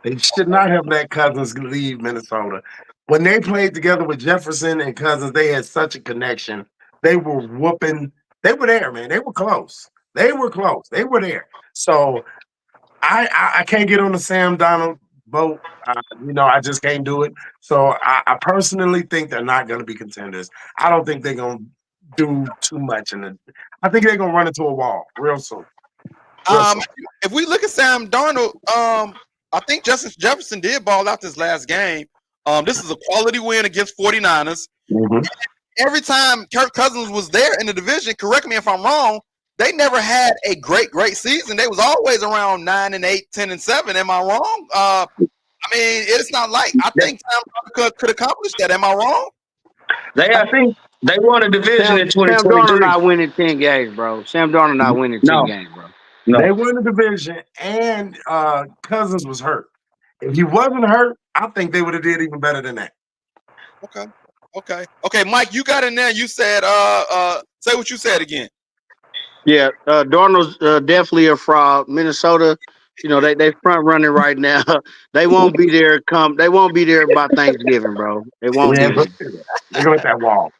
They should not have let Cousins leave Minnesota. When they played together with Jefferson and Cousins, they had such a connection. They were whooping. They were there, man. They were close. They were there. So I can't get on the Sam Darnold boat. I just can't do it. So I personally think they're not going to be contenders. I don't think they're going to do too much I think they're going to run into a wall real soon. If we look at Sam Darnold, I think Justin Jefferson did ball out this last game. This is a quality win against 49ers. Mm-hmm. Every time Kirk Cousins was there in the division, correct me if I'm wrong, they never had a great season. They was always around 9-8, 10-7. Am I wrong? It's not like I think Sam could accomplish that. Am I wrong? I think they won a division in 2023. Sam Darnold not winning 10 games, bro. Sam Darnold not winning 10 games, bro. No. They won the division, and Cousins was hurt. If he wasn't hurt, I think they would have did even better than that. Okay, Mike, you got in there. You said, say what you said again. Yeah, Darnold's definitely a fraud. Minnesota You know, they front running right now. They won't be there. They won't be there by Thanksgiving, bro. They won't Yeah, be there. look at that wall.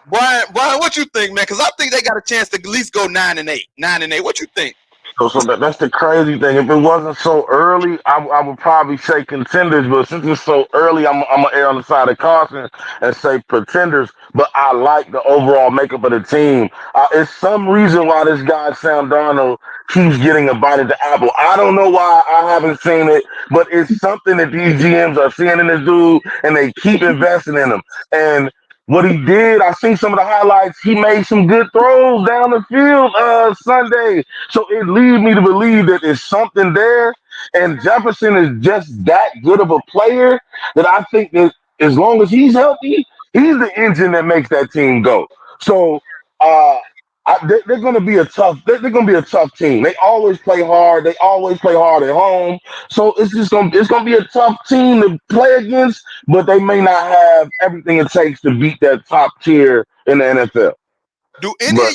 Brian, what you think, man? Because I think they got a chance to at least go 9-8. 9-8. What you think? So that's the crazy thing. If it wasn't so early, I would probably say contenders. But since it's so early, I'm gonna err on the side of caution and say pretenders. But I like the overall makeup of the team. It's some reason why this guy Sam Darnold keeps getting a bite at the apple. I don't know why I haven't seen it, but it's something that these GMs are seeing in this dude, and they keep investing in him. And what he did, I seen some of the highlights. He made some good throws down the field Sunday. So it leads me to believe that there's something there. And Jefferson is just that good of a player that I think that as long as he's healthy, he's the engine that makes that team go. So they're going to be a tough. They're going to be a tough team. They always play hard. They always play hard at home. So it's going to be a tough team to play against. But they may not have everything it takes to beat that top tier in the NFL. Do any But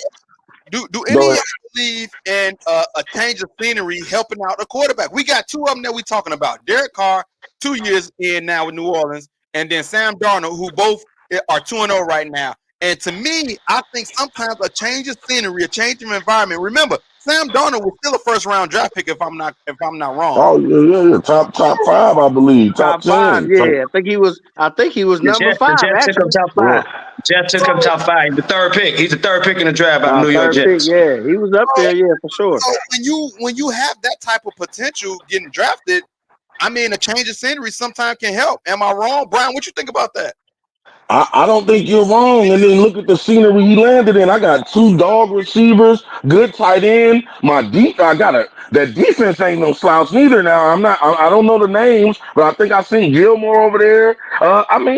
do any of y'all believe in a change of scenery helping out a quarterback? We got two of them that we're talking about. Derek Carr, 2 years in now with New Orleans, and then Sam Darnold, who both are 2-0 right now. And to me, I think sometimes a change of scenery, a change of environment. Remember, Sam Darnold was still a first-round draft pick if I'm not wrong. Oh yeah. Top 5, I believe. Top 5. 10. Yeah, I think he was number 5. The Jets took him Actually, top 5. Jets took him top 5. He's the third pick. He's the third pick in the draft out of New York third pick. Jets. Yeah, he was up there. Yeah, for sure. So when you have that type of potential getting drafted, I mean, a change of scenery sometimes can help. Am I wrong, Brian? What you think about that? I don't think you're wrong. And then look at the scenery he landed in. I got 2 dog receivers, good tight end. That defense ain't no slouch neither. Now I don't know the names, but I think I seen Gilmore over there.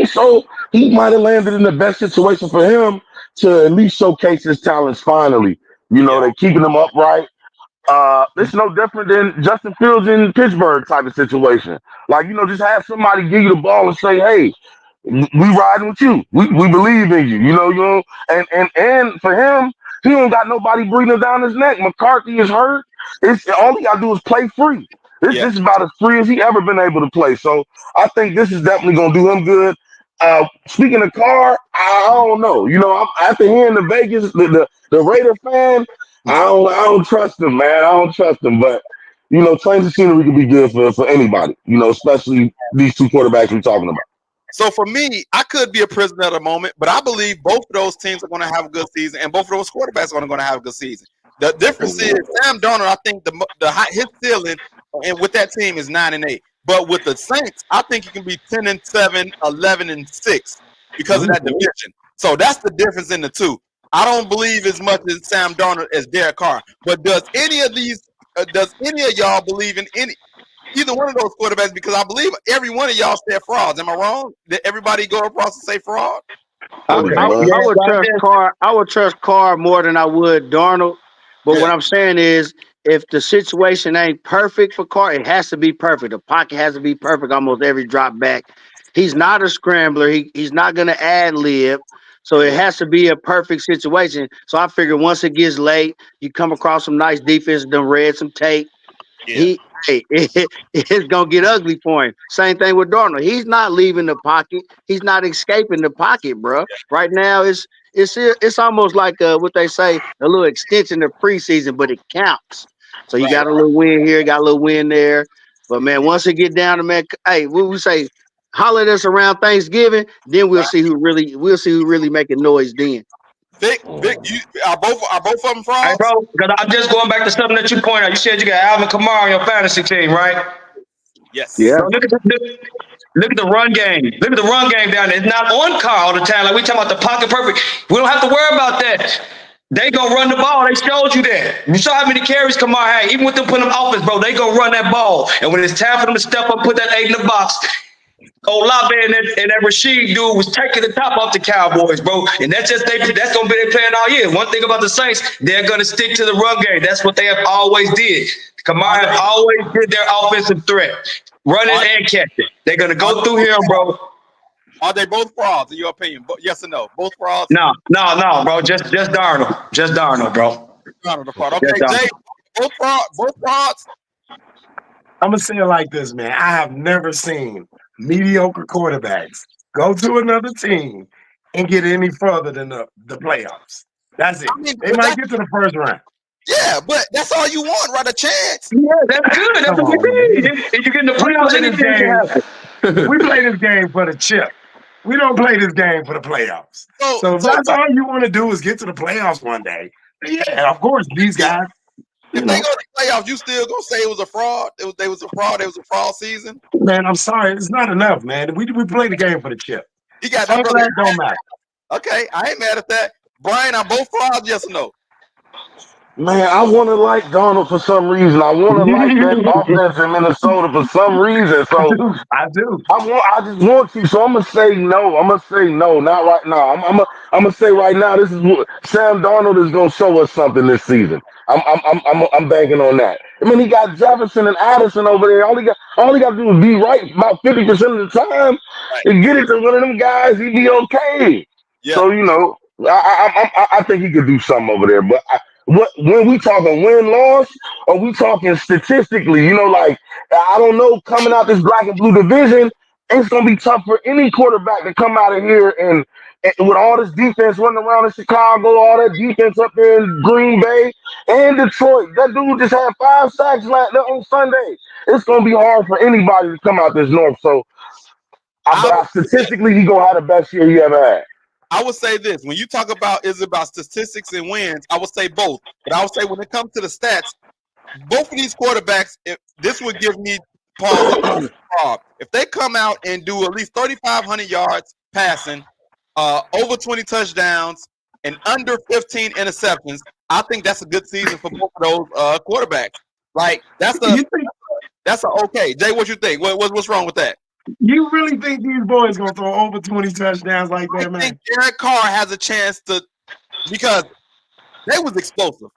So he might have landed in the best situation for him to at least showcase his talents finally. They're keeping him upright. It's no different than Justin Fields in Pittsburgh type of situation. Like, just have somebody give you the ball and say, hey, we riding with you. We believe in you. And for him, he don't got nobody breathing down his neck. McCarthy is hurt. All he gotta do is play free. This is about as free as he ever been able to play. So I think this is definitely gonna do him good. Speaking of Carr, I don't know. After hearing the Vegas, the Raider fan, I don't trust him, man. I don't trust him. But change of scenery can be good for anybody. Especially these 2 quarterbacks we're talking about. So for me, I could be a prisoner of the moment, but I believe both of those teams are going to have a good season, and both of those quarterbacks are going to have a good season. The difference is Sam Darnold. I think his ceiling and with that team is 9-8, but with the Saints, I think he can be 10-7, 11-6 because of that division. So that's the difference in the two. I don't believe as much as Sam Darnold as Derek Carr, but does any of y'all believe in either one of those quarterbacks? Because I believe every one of y'all said frauds. Am I wrong? Did everybody go across and say fraud? I would trust Carr. I would trust Carr more than I would Darnold. But what I'm saying is, if the situation ain't perfect for Carr, it has to be perfect. The pocket has to be perfect almost every drop back. He's not a scrambler. He's not going to ad lib. So it has to be a perfect situation. So I figure once it gets late, you come across some nice defense, done read some tape. It's gonna get ugly for him. Same thing with Darnold. He's not leaving the pocket. He's not escaping the pocket, bro. Right now, it's almost like what they say, a little extension of preseason, but it counts. So you got a little win here, got a little win there. But man, once it get down to what we say, holler at us around Thanksgiving, then we'll see who really making noise then. Vic, are both of them frauds? Hey, bro, because I'm just going back to something that you pointed out. You said you got Alvin Kamara on your fantasy team, right? Yes. Yeah. So look at the run game. Look at the run game down there. It's not on Carr all the time. Like we talking about the pocket perfect. We don't have to worry about that. They gonna run the ball. They showed you that. You saw how many carries Kamara had. Even with them putting them offense, bro, they gonna run that ball. And when it's time for them to step up, put that 8 in the box. Olave and that Rashid dude was taking the top off the Cowboys, bro. And that's gonna be their plan all year. One thing about the Saints, they're gonna stick to the run game. That's what they have always did. Kamara have always did their offensive threat, running and catching. They're gonna go through him, bro. Are they both frauds in your opinion? Yes or no? Both frauds? No, bro. Just Darnold. Just Darnold, bro. Darnold the fraud. Okay, Jay. Both frauds. I'm gonna say it like this, man. I have never seen mediocre quarterbacks go to another team and get any further than the playoffs. That's it. I mean, They but might get to the first round. yeah, but that's all you want, right? A chance. Yeah, that's good. That's Come what on, we man. need. If you get in the We playoffs, play this anything can game. happen. We play this game for the chip. We don't play this game for the playoffs. So, So if so that's all you want to do is get to the playoffs one day, yeah, of course these guys. if You they know, go to the playoffs, you still gonna say it was a fraud? They was a fraud. It was a fraud season. man, I'm sorry, it's not enough, man. We play the game for the chip. He got that All brother. that don't matter. Okay, I ain't mad at that. Brian, are both frauds? Yes or no? Man, I want to like Darnold for some reason. I want to like that offense in Minnesota for some reason. So I do. I just want to. So I'm gonna say no. I'm gonna say no. Not right now. I'm gonna say right now. This is what Sam Darnold is gonna show us something this season. I'm banking on that. I mean, he got Jefferson and Addison over there. All he got to do is be right about 50% of the time Right. and get it to one of them guys. He'd be okay. Yeah. So I think he could do something over there. But when we talking win loss, or we talking statistically? Like I don't know, coming out this black and blue division, it's gonna be tough for any quarterback to come out of here and with all this defense running around in Chicago, all that defense up there in Green Bay and Detroit. That dude just had 5 sacks on Sunday. It's gonna be hard for anybody to come out this north. So, statistically, he gonna have the best year he ever had. I would say this: when you talk about is it about statistics and wins, I would say both. But I would say when it comes to the stats, both of these quarterbacks, this would give me pause. If they come out and do at least 3,500 yards passing, over 20 touchdowns, and under 15 interceptions, I think that's a good season for both of those quarterbacks. Like that's a okay. Jay, what you think? What's wrong with that? You really think these boys gonna throw over 20 touchdowns like that, man? I think Derek Carr has a chance to, because they was explosive.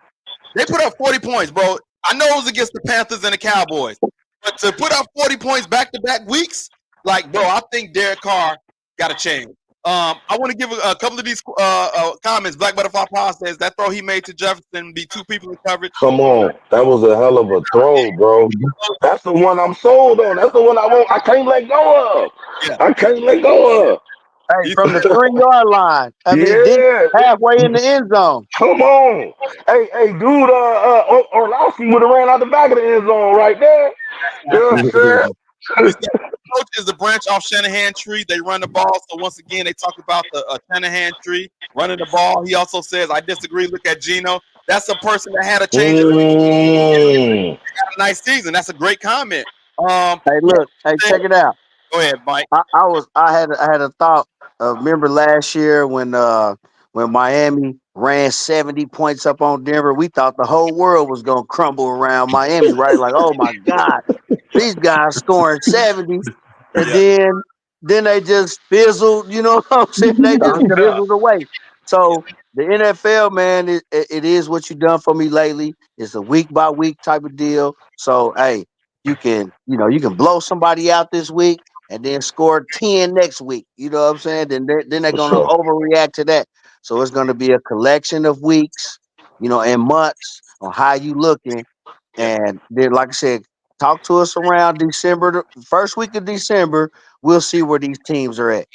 They put up 40 points, bro. I know it was against the Panthers and the Cowboys, but to put up 40 points back-to-back weeks, like, bro, I think Derek Carr got a chance. I want to give a couple of these comments. Black Butterfly Paul says that throw he made to Jefferson be 2 people in coverage. Come on, that was a hell of a throw, bro. That's the one I'm sold on. That's the one I want. I can't let go of. Yeah. I can't let go of. Hey, from the 3-yard line. I mean, halfway in the end zone. Come on. Hey, dude, Orlowski would have ran out the back of the end zone right there. You know what I'm saying? Coach is the branch off Shanahan tree. They run the ball. So once again, they talk about the Shanahan tree running the ball. He also says, I disagree. Look at Geno. That's a person that had a change. Had a nice season. That's a great comment. Hey, look. Hey, check it out. Go ahead, Mike. I had a thought. Remember last year when Miami ran 70 points up on Denver? We thought the whole world was gonna crumble around Miami, right? Like, oh my God, these guys scoring 70, and then they just fizzled. You know what I'm saying? They just fizzled away. So the NFL, man, it is what you done for me lately. It's a week by week type of deal. So hey, you can blow somebody out this week and then score 10 next week. You know what I'm saying? Then they're going to overreact to that. So it's going to be a collection of weeks, and months on how you looking. And then, like I said, talk to us around December, the first week of December. We'll see where these teams are at.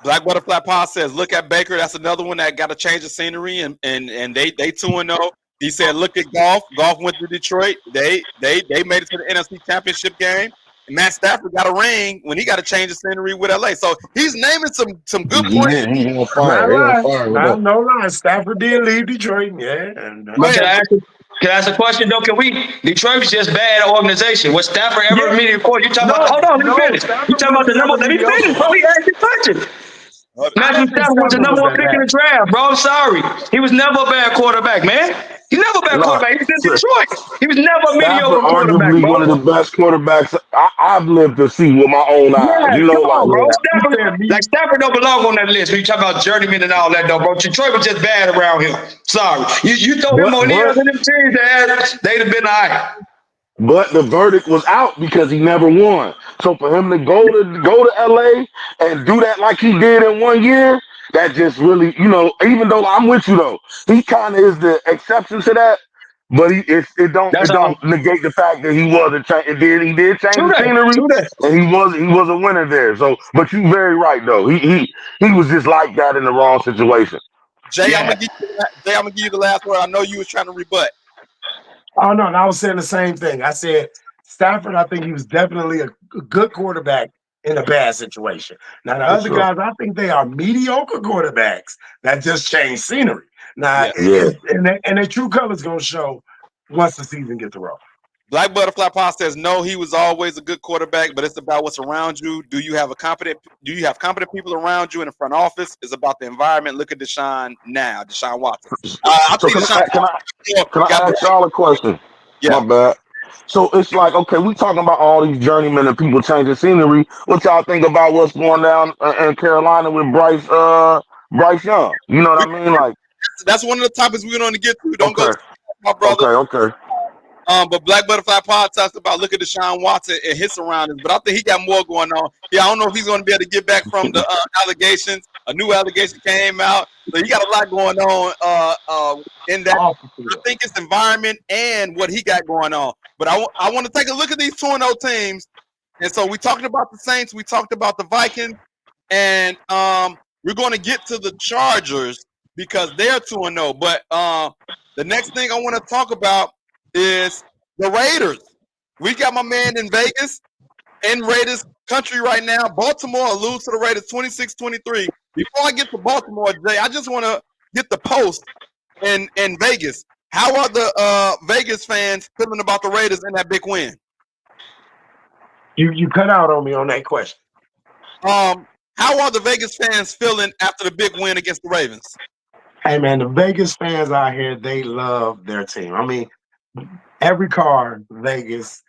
Black Butterfly Paul says, look at Baker. That's another one that got to change the scenery, and they 2-0. He said, look at Golf. Golf went to Detroit. They made it to the NFC Championship game. And Matt Stafford got a ring when he got to change the scenery with LA. So he's naming some good points. He's on fire. No lie. Stafford did leave Detroit. Yeah. But can I ask a question though? Detroit was just bad organization. Was Stafford ever a media report? You talking about? Hold on, let me finish. You talking about the number? Let me finish, bro. He asked the question. Matthew Stafford was the number 1 pick in the draft, bro. I'm sorry. He was never a bad quarterback, man. He's never a bad quarterback. He was in Detroit. He was never a mediocre quarterback, arguably bro. one of the best quarterbacks I've lived to see with my own eyes. Yeah, come on, bro. Stafford don't belong on that list. When you talk about journeyman and all that, though, bro. Detroit was just bad around him. Sorry. You throw him on the other them teams, they'd have been all right. But the verdict was out because he never won. So for him to go to LA and do that like he did in 1 year, that just really, even though I'm with you though, he kind of is the exception to that. but it don't negate the fact that he wasn't. He did change the scenery, and he was a winner there. So, but you very right though. He was just like that in the wrong situation. Jay, I'm gonna give you the last word. I know you was trying to rebut. Oh no, and I was saying the same thing. I said Stafford. I think he was definitely a good quarterback in a bad situation. Now the other guys, I think they are mediocre quarterbacks that just change scenery. Now, and their true colors gonna show once the season gets rolling. Black Butterfly Pod says no, he was always a good quarterback, but it's about what's around you. Do you have competent people around you in the front office? It's about the environment. Look at Deshaun Watson. Can I ask y'all a question? Yeah. My bad. So it's like, okay, we talking about all these journeymen and people changing scenery. What y'all think about what's going down in Carolina with Bryce Young? You know what I mean? Like, that's one of the topics we're going to get to. Don't go, my brother. Okay. But Black Butterfly Pod talks about look at Deshaun Watson and his surroundings. But I think he got more going on. Yeah, I don't know if he's going to be able to get back from the allegations. A new allegation came out. So he got a lot going on in that. I think it's environment and what he got going on. But I want to take a look at these 2-0 teams. And so we talked about the Saints. We talked about the Vikings. And we're going to get to the Chargers because they're 2-0. But the next thing I want to talk about is the Raiders. We got my man in Vegas, in Raiders country right now. Baltimore lose to the Raiders 26-23. Before I get to Baltimore, Jay, I just want to get the post in Vegas. How are the Vegas fans feeling about the Raiders and that big win? You cut out on me on that question. How are the Vegas fans feeling after the big win against the Ravens? Hey, man, the Vegas fans out here, they love their team. I mean, every car, Vegas,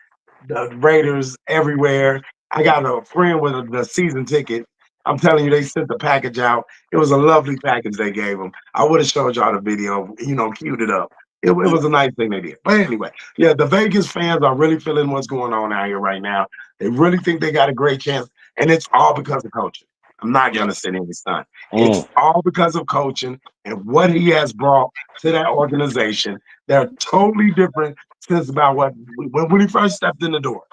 the Raiders, everywhere. I got a friend with the season ticket. I'm telling you, they sent the package out. It was a lovely package they gave them. I would have showed y'all the video, queued it up. It was a nice thing they did. But anyway, yeah, the Vegas fans are really feeling what's going on out here right now. They really think they got a great chance, and it's all because of coaching. I'm not going to sit in his son. It's all because of coaching and what he has brought to that organization. They're totally different since about when he first stepped in the door.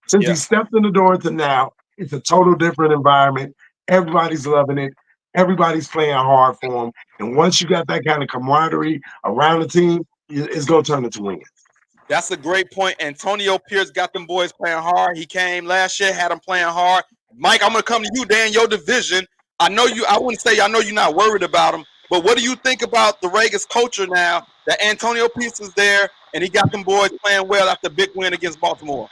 Since he stepped in the door to now, it's a total different environment. Everybody's loving it. Everybody's playing hard for him. And once you got that kind of camaraderie around the team, it's going to turn into wins. That's a great point. Antonio Pierce got them boys playing hard. He came last year, had them playing hard. Mike, I'm going to come to you, Dan, your division. I know you're not worried about them, but what do you think about the Raiders culture now that Antonio Pierce is there and he got them boys playing well after a big win against Baltimore?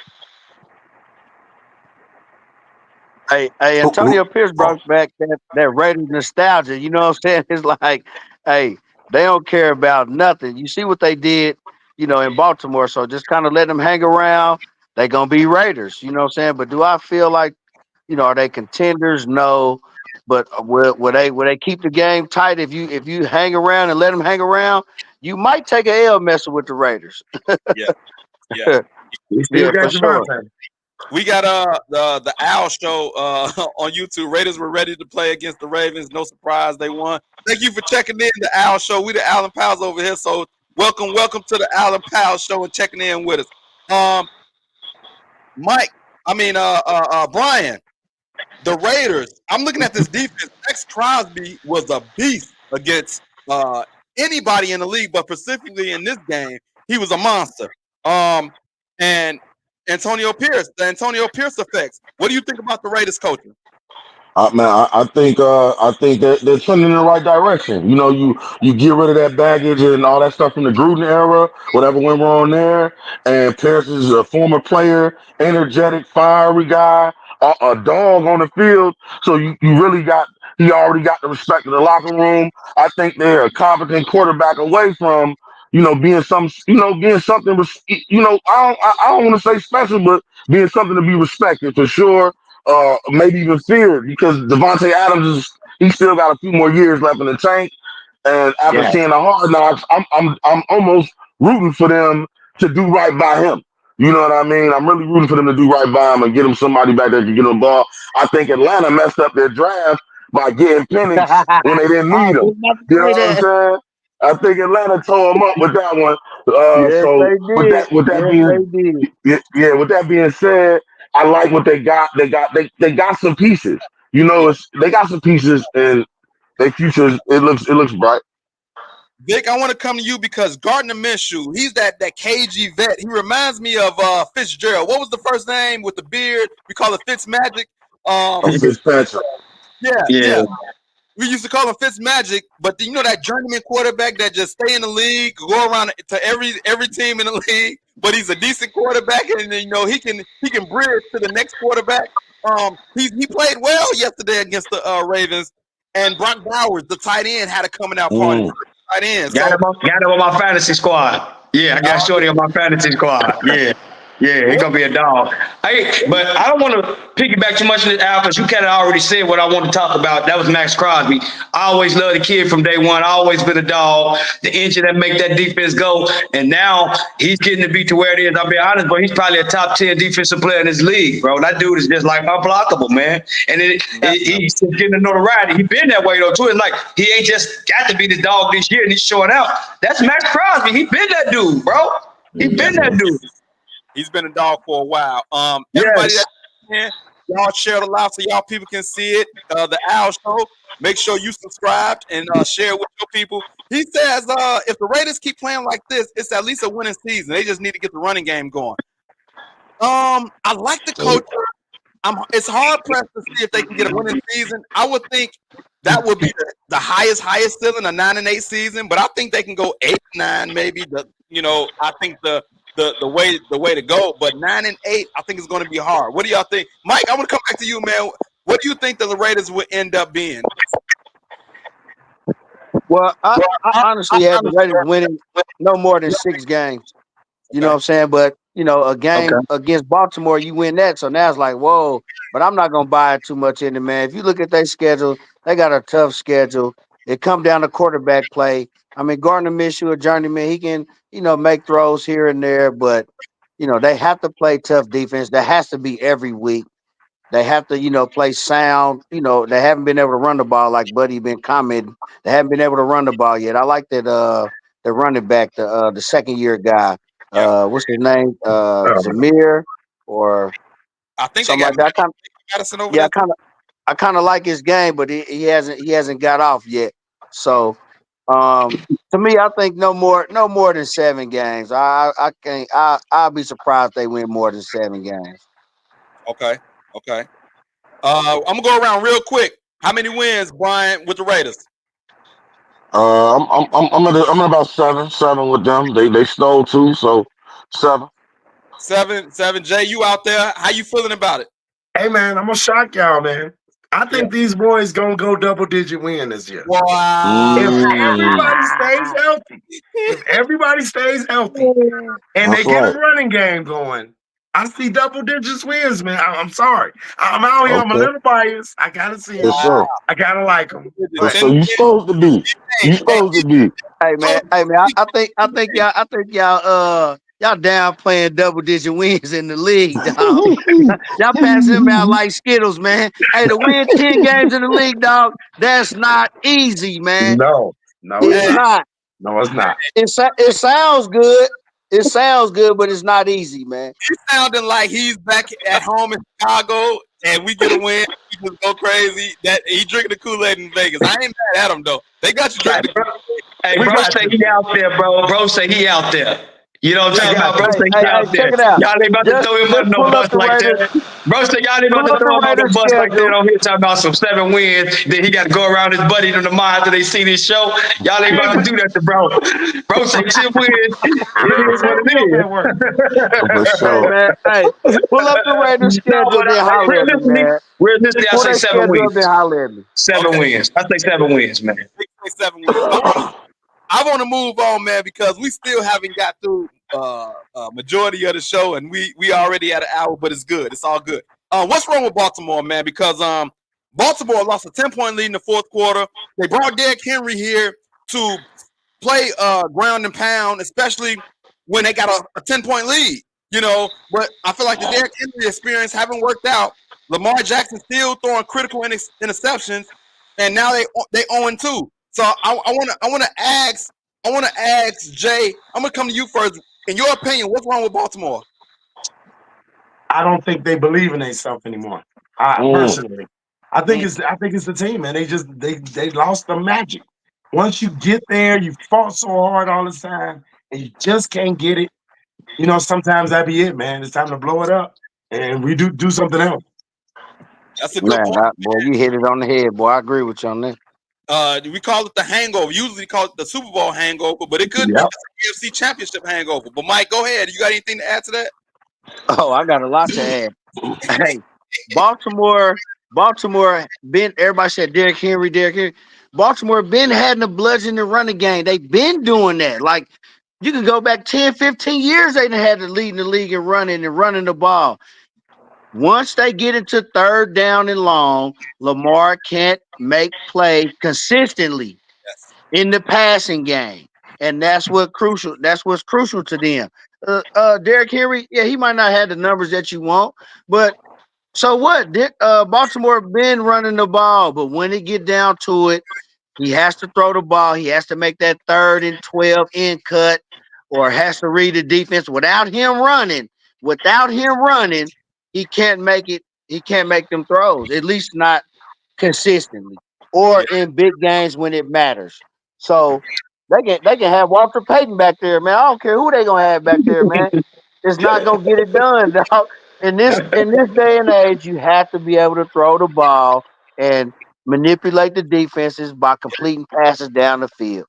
Hey, Antonio Pierce brought back that Raiders nostalgia. You know what I'm saying? It's like, hey, they don't care about nothing. You see what they did, in Baltimore. So just kind of let them hang around. They're going to be Raiders. You know what I'm saying? But do I feel like, are they contenders? No. But will they keep the game tight if you hang around and let them hang around? You might take an L messing with the Raiders. Yeah. For sure. We got the Owl Show on YouTube. Raiders were ready to play against the Ravens. No surprise, they won. Thank you for checking in the Owl Show. We the Allen Pals over here, so welcome to the Allen Pals Show and checking in with us. Brian, the Raiders. I'm looking at this defense. X Crosby was a beast against anybody in the league, but specifically in this game, he was a monster. And Antonio Pierce, the Antonio Pierce effects. What do you think about the Raiders coaching? I think they're trending in the right direction. You get rid of that baggage and all that stuff from the Gruden era, whatever went wrong there. And Pierce is a former player, energetic, fiery guy, a dog on the field. So he already got the respect of the locker room. I think they're a competent quarterback away from being something. I don't want to say special, but being something to be respected for sure. Maybe even feared because Devontae Adams he still got a few more years left in the tank. And after seeing the Hard Knocks, I'm almost rooting for them to do right by him. You know what I mean? I'm really rooting for them to do right by him and get him somebody back there to get him the ball. I think Atlanta messed up their draft by getting Penix when they didn't need him. You know what I'm saying? I think Atlanta tore him up with that one. Yes, So they did. with that Yes, being they did. yeah, with that being said, I like what they got. They got some pieces. You know, they got some pieces, and their futures. It looks bright. Vic, I want to come to you because Gardner Minshew, he's that cagey vet. He reminds me of Fitzgerald. What was the first name with the beard? We call it Fitzmagic. Fitzpatrick. Yeah. We used to call him Fitzmagic, but you know that journeyman quarterback that just stay in the league, go around to every team in the league, but he's a decent quarterback, and you know he can bridge to the next quarterback. He played well yesterday against the Ravens, and Brock Bowers, the tight end, had a coming out party. Tight end. Got him on my fantasy squad. Yeah, I got Shorty on my fantasy squad. Yeah, he's gonna be a dog. Hey, but I don't want to piggyback too much on this, Al, because you kind of already said what I want to talk about. That was Max Crosby. I always loved the kid from day one. I always been a dog, the engine that make that defense go. And now he's getting to be to where it is. I'll be honest, but he's probably a top 10 defensive player in this league, bro. That dude is just like unblockable, man. And he's getting the notoriety. He's been that way though too. It's like he ain't just got to be the dog this year and he's showing out. That's Max Crosby. He been that dude, bro. He been that dude. He's been a dog for a while. Everybody that's here, y'all share it a lot so y'all people can see it. The Owl Show. Make sure you subscribe and share with your people. He says if the Raiders keep playing like this, it's at least a winning season. They just need to get the running game going. I like the coach. It's hard pressed to see if they can get a winning season. I would think that would be the highest ceiling, a 9-8 season. But I think they can go 8-9, maybe. I think the way to go. But 9-8, I think it's going to be hard. What do y'all think, Mike? I want to come back to you, man. What do you think the Raiders would end up being? Well, I honestly had the Raiders winning no more than 6 games. You know what I'm saying? But, a game against Baltimore, you win that. So now it's like, whoa. But I'm not going to buy too much into, man. If you look at their schedule, they got a tough schedule. It come down to quarterback play. I mean, Gardner Minshew, a journeyman, he can, make throws here and there. But, they have to play tough defense. That has to be every week. They have to, play sound. They haven't been able to run the ball like Buddy been commenting. They haven't been able to run the ball yet. I like that the running back, the second-year guy. What's his name? Zamir or I think something like that. I kind of like his game, but he hasn't got off yet. So to me, I think no more than 7 games. I'll be surprised if they win more than 7 games. Okay. I'm gonna go around real quick. How many wins, Brian, with the Raiders? I'm at about 7 with them. They stole 2, so 7. 7. Jay, you out there? How you feeling about it? Hey man, I'm gonna shock y'all, man. I think these boys gonna go double-digit win this year. Wow. If everybody stays healthy, and they get a running game going, I see double-digit wins, man. I'm sorry. I'm out here. I'm a little biased. I gotta see it. I gotta like them. So you supposed to be. Hey man. I think y'all y'all down playing double-digit wins in the league, dog. Y'all passing them out like Skittles, man. Hey, to win 10 games in the league, dog, that's not easy, man. No, it's not. No, it's not. It sounds good. It sounds good, but it's not easy, man. He's sounding like he's back at home in Chicago, and we get a win. He just go crazy. That he drinking the Kool-Aid in Vegas. I ain't mad at him though. They got you drinking the Kool-Aid. Hey, bro, say he out there, bro. Bro, say he out there. You know what I'm talking about? Bro, say he out there. Y'all ain't about to throw him under no bus like that. Bro, say y'all ain't about to throw him under the bus like that on here talking about some 7 wins. Then he got to go around his buddy to the mind after they see this show. Y'all ain't about to do that to bro. Bro, say 10 wins. It is what it is. Hey, pull up the Raiders schedule and holler at me, man. Realistically, I say 7 wins. 7 wins. I say 7 wins, man. 7 wins. I want to move on, man, because we still haven't got through majority of the show, and we already at an hour, but it's good. It's all good. What's wrong with Baltimore, man? Because Baltimore lost a 10-point lead in the 4th quarter. They brought Derrick Henry here to play ground and pound, especially when they got a 10-point lead, But I feel like the Derrick Henry experience haven't worked out. Lamar Jackson still throwing critical interceptions, and now they 0-2. So I want to ask I want to ask Jay. I'm gonna come to you first. In your opinion, what's wrong with Baltimore? I don't think they believe in themselves anymore. Personally, I think it's the team, man. They lost the magic. Once you get there, you fought so hard all the time, and you just can't get it. You know, sometimes that be it, man. It's time to blow it up, and we do something else. That's a good Man, point. boy, you hit it on the head, boy. I agree with you on that. We call it the hangover. Usually call it the Super Bowl hangover, but it could be the AFC Championship hangover. But Mike, go ahead. You got anything to add to that? Oh, I got a lot to add. Hey, Baltimore, everybody said Derrick Henry. Baltimore been having a bludgeon in the running game. They've been doing that. Like, you can go back 10, 15 years, they done had the lead in the league and running the ball. Once they get into third down and long, Lamar can't make plays consistently in the passing game. And that's what's crucial to them. Derrick Henry, yeah, he might not have the numbers that you want, but so what? Baltimore been running the ball, but when it get down to it, he has to throw the ball. He has to make that 3rd and 12 in cut, or has to read the defense. Without him running, he can't make it. He can't make them throws, at least not consistently, or in big games when it matters. So they can have Walter Payton back there, man. I don't care who they gonna have back there, man. It's not gonna get it done, dog. In this day and age, you have to be able to throw the ball and manipulate the defenses by completing passes down the field.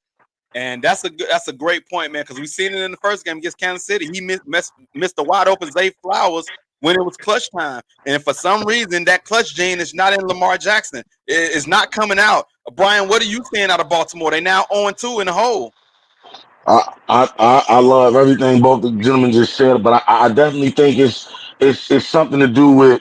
And that's a great point, man, because we seen it in the first game against Kansas City. He missed a wide open Zay Flowers when it was clutch time, and for some reason that clutch gene is not in Lamar Jackson. It's not coming out. Brian, what are you seeing out of Baltimore? They now 0-2 in the hole. I love everything both the gentlemen just said, but I definitely think it's something to do with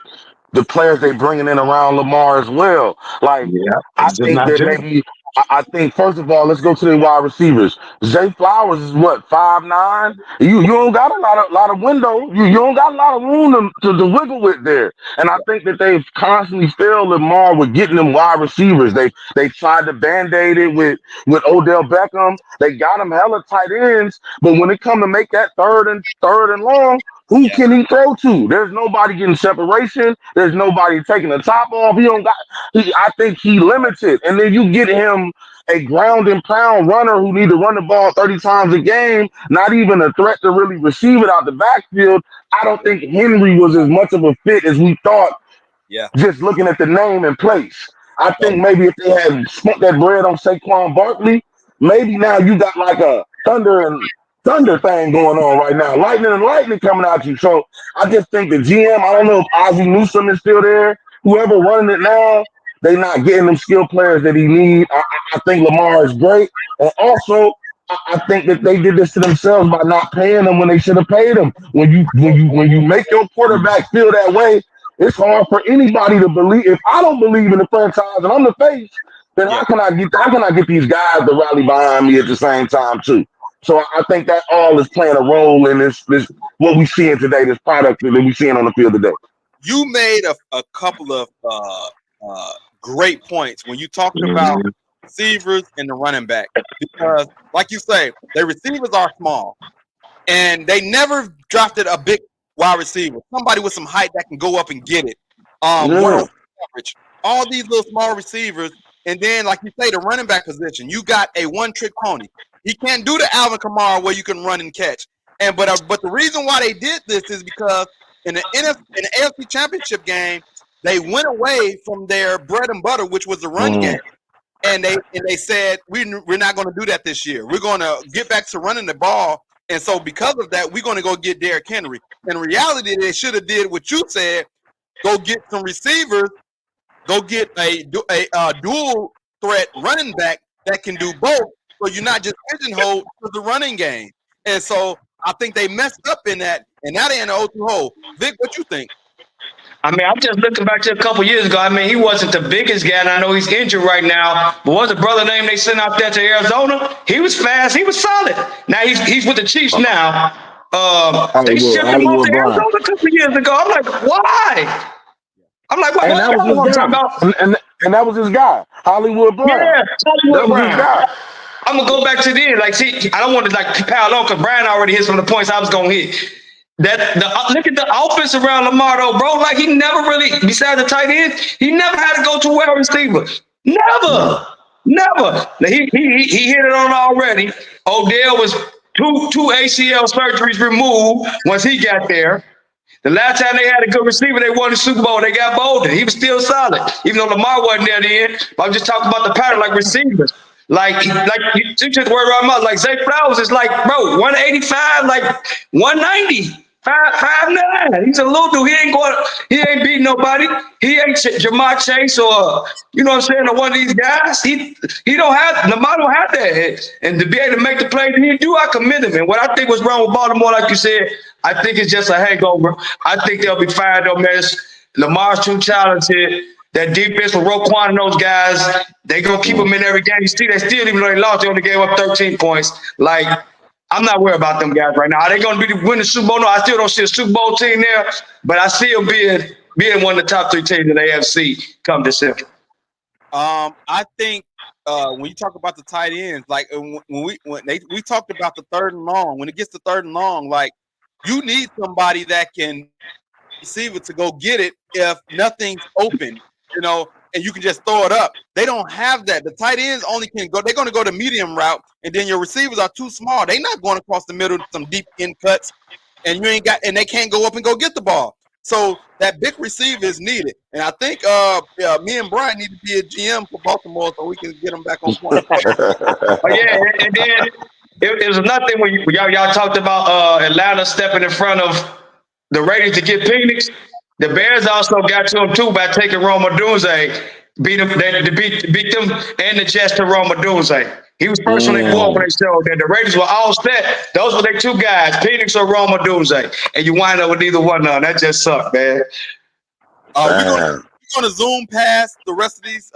the players they bringing in around Lamar as well. Like, I It's just think not that just. maybe I think first of all, let's go to the wide receivers. Zay Flowers is what, 5'9"? You don't got a lot of window. You don't got a lot of room to wiggle with there. And I think that they've constantly failed Lamar with getting them wide receivers. They tried to band-aid it with Odell Beckham. They got him hella tight ends, but when it come to make that third and long, who can he throw to? There's nobody getting separation. There's nobody taking the top off. I think he limited. And then you get him a ground and pound runner who need to run the ball 30 times a game, not even a threat to really receive it out the backfield. I don't think Henry was as much of a fit as we thought. Just looking at the name and place. I think maybe if they had spent that bread on Saquon Barkley, maybe now you got like a thunder thing going on right now. Lightning coming at you. So I just think the GM, I don't know if Ozzie Newsome is still there. Whoever running it now, they not getting them skilled players that he need. I think Lamar is great. And also, I think that they did this to themselves by not paying them when they should have paid them. When you make your quarterback feel that way, it's hard for anybody to believe. If I don't believe in the franchise and I'm the face, then how can I get these guys to rally behind me at the same time too? So I think that all is playing a role in this what we seeing today, this product that we seeing on the field today. You made a couple of great points when you talked about receivers and the running back, because, like you say, the receivers are small, and they never drafted a big wide receiver, somebody with some height that can go up and get it. Coverage. All these little small receivers, and then, like you say, the running back position, you got a one-trick pony. He can't do the Alvin Kamara where you can run and catch. But the reason why they did this is because in the AFC Championship game, they went away from their bread and butter, which was the run game, and they said we're not going to do that this year. We're going to get back to running the ball, and so because of that, we're going to go get Derrick Henry. In reality, they should have did what you said: go get some receivers, go get a dual threat running back that can do both. So you're not just pigeonholed to the running game. And so I think they messed up in that, and now they're in the 0-2 hole. Vic, what you think? I mean, I'm just looking back to a couple years ago. I mean, he wasn't the biggest guy, and I know he's injured right now. But what's the brother name they sent out there to Arizona? He was fast. He was solid. Now he's with the Chiefs now. They shipped him off to Arizona a couple years ago. I'm like, why? What y'all want to talk about? And that was his guy, Hollywood Brown. Yeah, Hollywood Brown. His guy. I'm gonna go back to the end. Like, see, I don't want to like pile on because Brian already hit some of the points I was gonna hit. Look at the offense around Lamar though, bro. Like he never really, besides the tight end, he never had to go to a wide receiver. Never. Now, he hit it on already. Odell was two ACL surgeries removed once he got there. The last time they had a good receiver, they won the Super Bowl. They got Bolden. He was still solid, even though Lamar wasn't there then. I'm just talking about the pattern, like receivers. Like you took the word right out. Like Zay Flowers is like, bro, 185, like 190. 5'9". He's a little dude. He ain't beating nobody. He ain't Jamar Chase or you know what I'm saying, or one of these guys. He don't have Lamar don't have that. And to be able to make the play that he do, I commend him. And what I think was wrong with Baltimore, like you said, I think it's just a hangover. I think they'll be fine though, man. Lamar's too talented. That defense with Roquan and those guys, they gonna keep them in every game. You see, they still, even though they lost, they only gave up 13 points. Like, I'm not worried about them guys right now. Are they going to win the Super Bowl? No, I still don't see a Super Bowl team there, but I see them being one of the top 3 teams in the AFC come December. I think when you talk about the tight ends, like when we talked about the 3rd and long, when it gets to 3rd and long, like you need somebody that can receive it to go get it if nothing's open, you know, and you can just throw it up. They don't have that. The tight ends only can go. They're going to go the medium route, and then your receivers are too small. They're not going across the middle to some deep in cuts, and they can't go up and go get the ball. So that big receiver is needed, and I think me and Brian need to be a GM for Baltimore so we can get them back on point. Yeah, and then it was another thing when y'all talked about Atlanta stepping in front of the Raiders to get Phoenix. The Bears also got to them too by taking Rome Odunze, beat them and the Jets to Rome Odunze. He was first on their board when they showed that the Raiders were all set. Those were their 2 guys, Phoenix or Rome Odunze, and you wind up with either one of them. That just sucked, man. We're going to zoom past the rest of these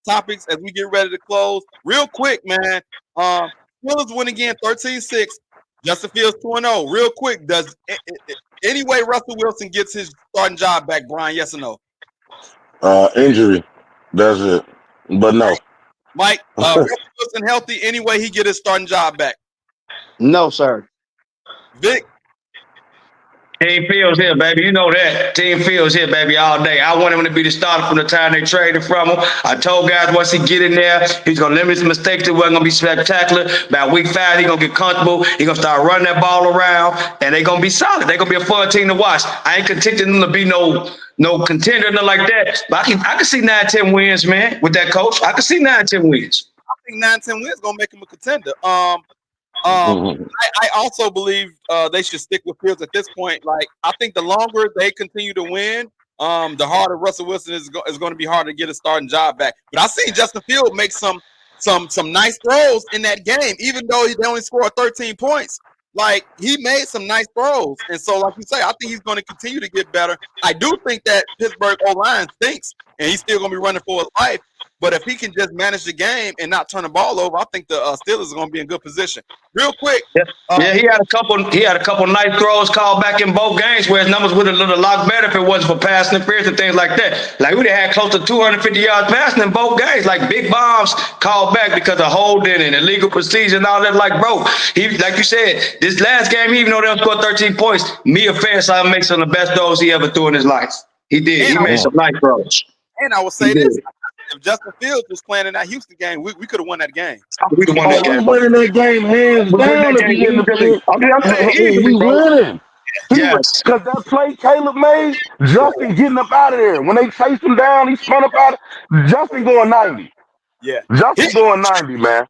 topics as we get ready to close. Real quick, man. Steelers win again, 13-6. Justin Fields 2-0. Real quick, does any way Russell Wilson gets his starting job back, Brian? Yes or no? Injury. That's it. But no. Mike, Russell Wilson healthy, any way he get his starting job back? No, sir. Vic? Team Fields here, baby. You know that. Team Fields here, baby, all day. I want him to be the starter from the time they traded from him. I told guys once he get in there, he's going to limit his mistakes. It wasn't going to be spectacular. By week 5, he's going to get comfortable. He's going to start running that ball around, and they're going to be solid. They're going to be a fun team to watch. I ain't contending them to be no contender, nothing like that. But I can see 9-10 wins, man, with that coach. I can see 9-10 wins. I think 9-10 wins going to make him a contender. I also believe they should stick with Fields at this point. Like, I think the longer they continue to win, the harder Russell Wilson is going to be hard to get a starting job back. But I seen Justin Fields make some nice throws in that game, even though they only scored 13 points. Like, he made some nice throws. And so, like you say, I think he's going to continue to get better. I do think that Pittsburgh O-line stinks, and he's still going to be running for his life. But if he can just manage the game and not turn the ball over, I think the Steelers are going to be in good position. Real quick, he had a couple nice throws called back in both games where his numbers would have looked a lot better if it wasn't for passing interference and things like that. Like, we'd have had close to 250 yards passing in both games, like big bombs called back because of holding and illegal procedure and all that. Like, bro, he, like you said, this last game, even though they don't score 13 points, Mia Fair saw him make some of the best throws he ever threw in his life. He did. He made some nice throws. And I will say this. If Justin Fields was playing in that Houston game, we could have won that game. We won that game. Winning that game hands down. I'm saying we winning. Yes. Because that play Caleb made, Justin getting up out of there. When they chased him down, he spun up out. Justin going 90. Yeah. Justin going 90, man.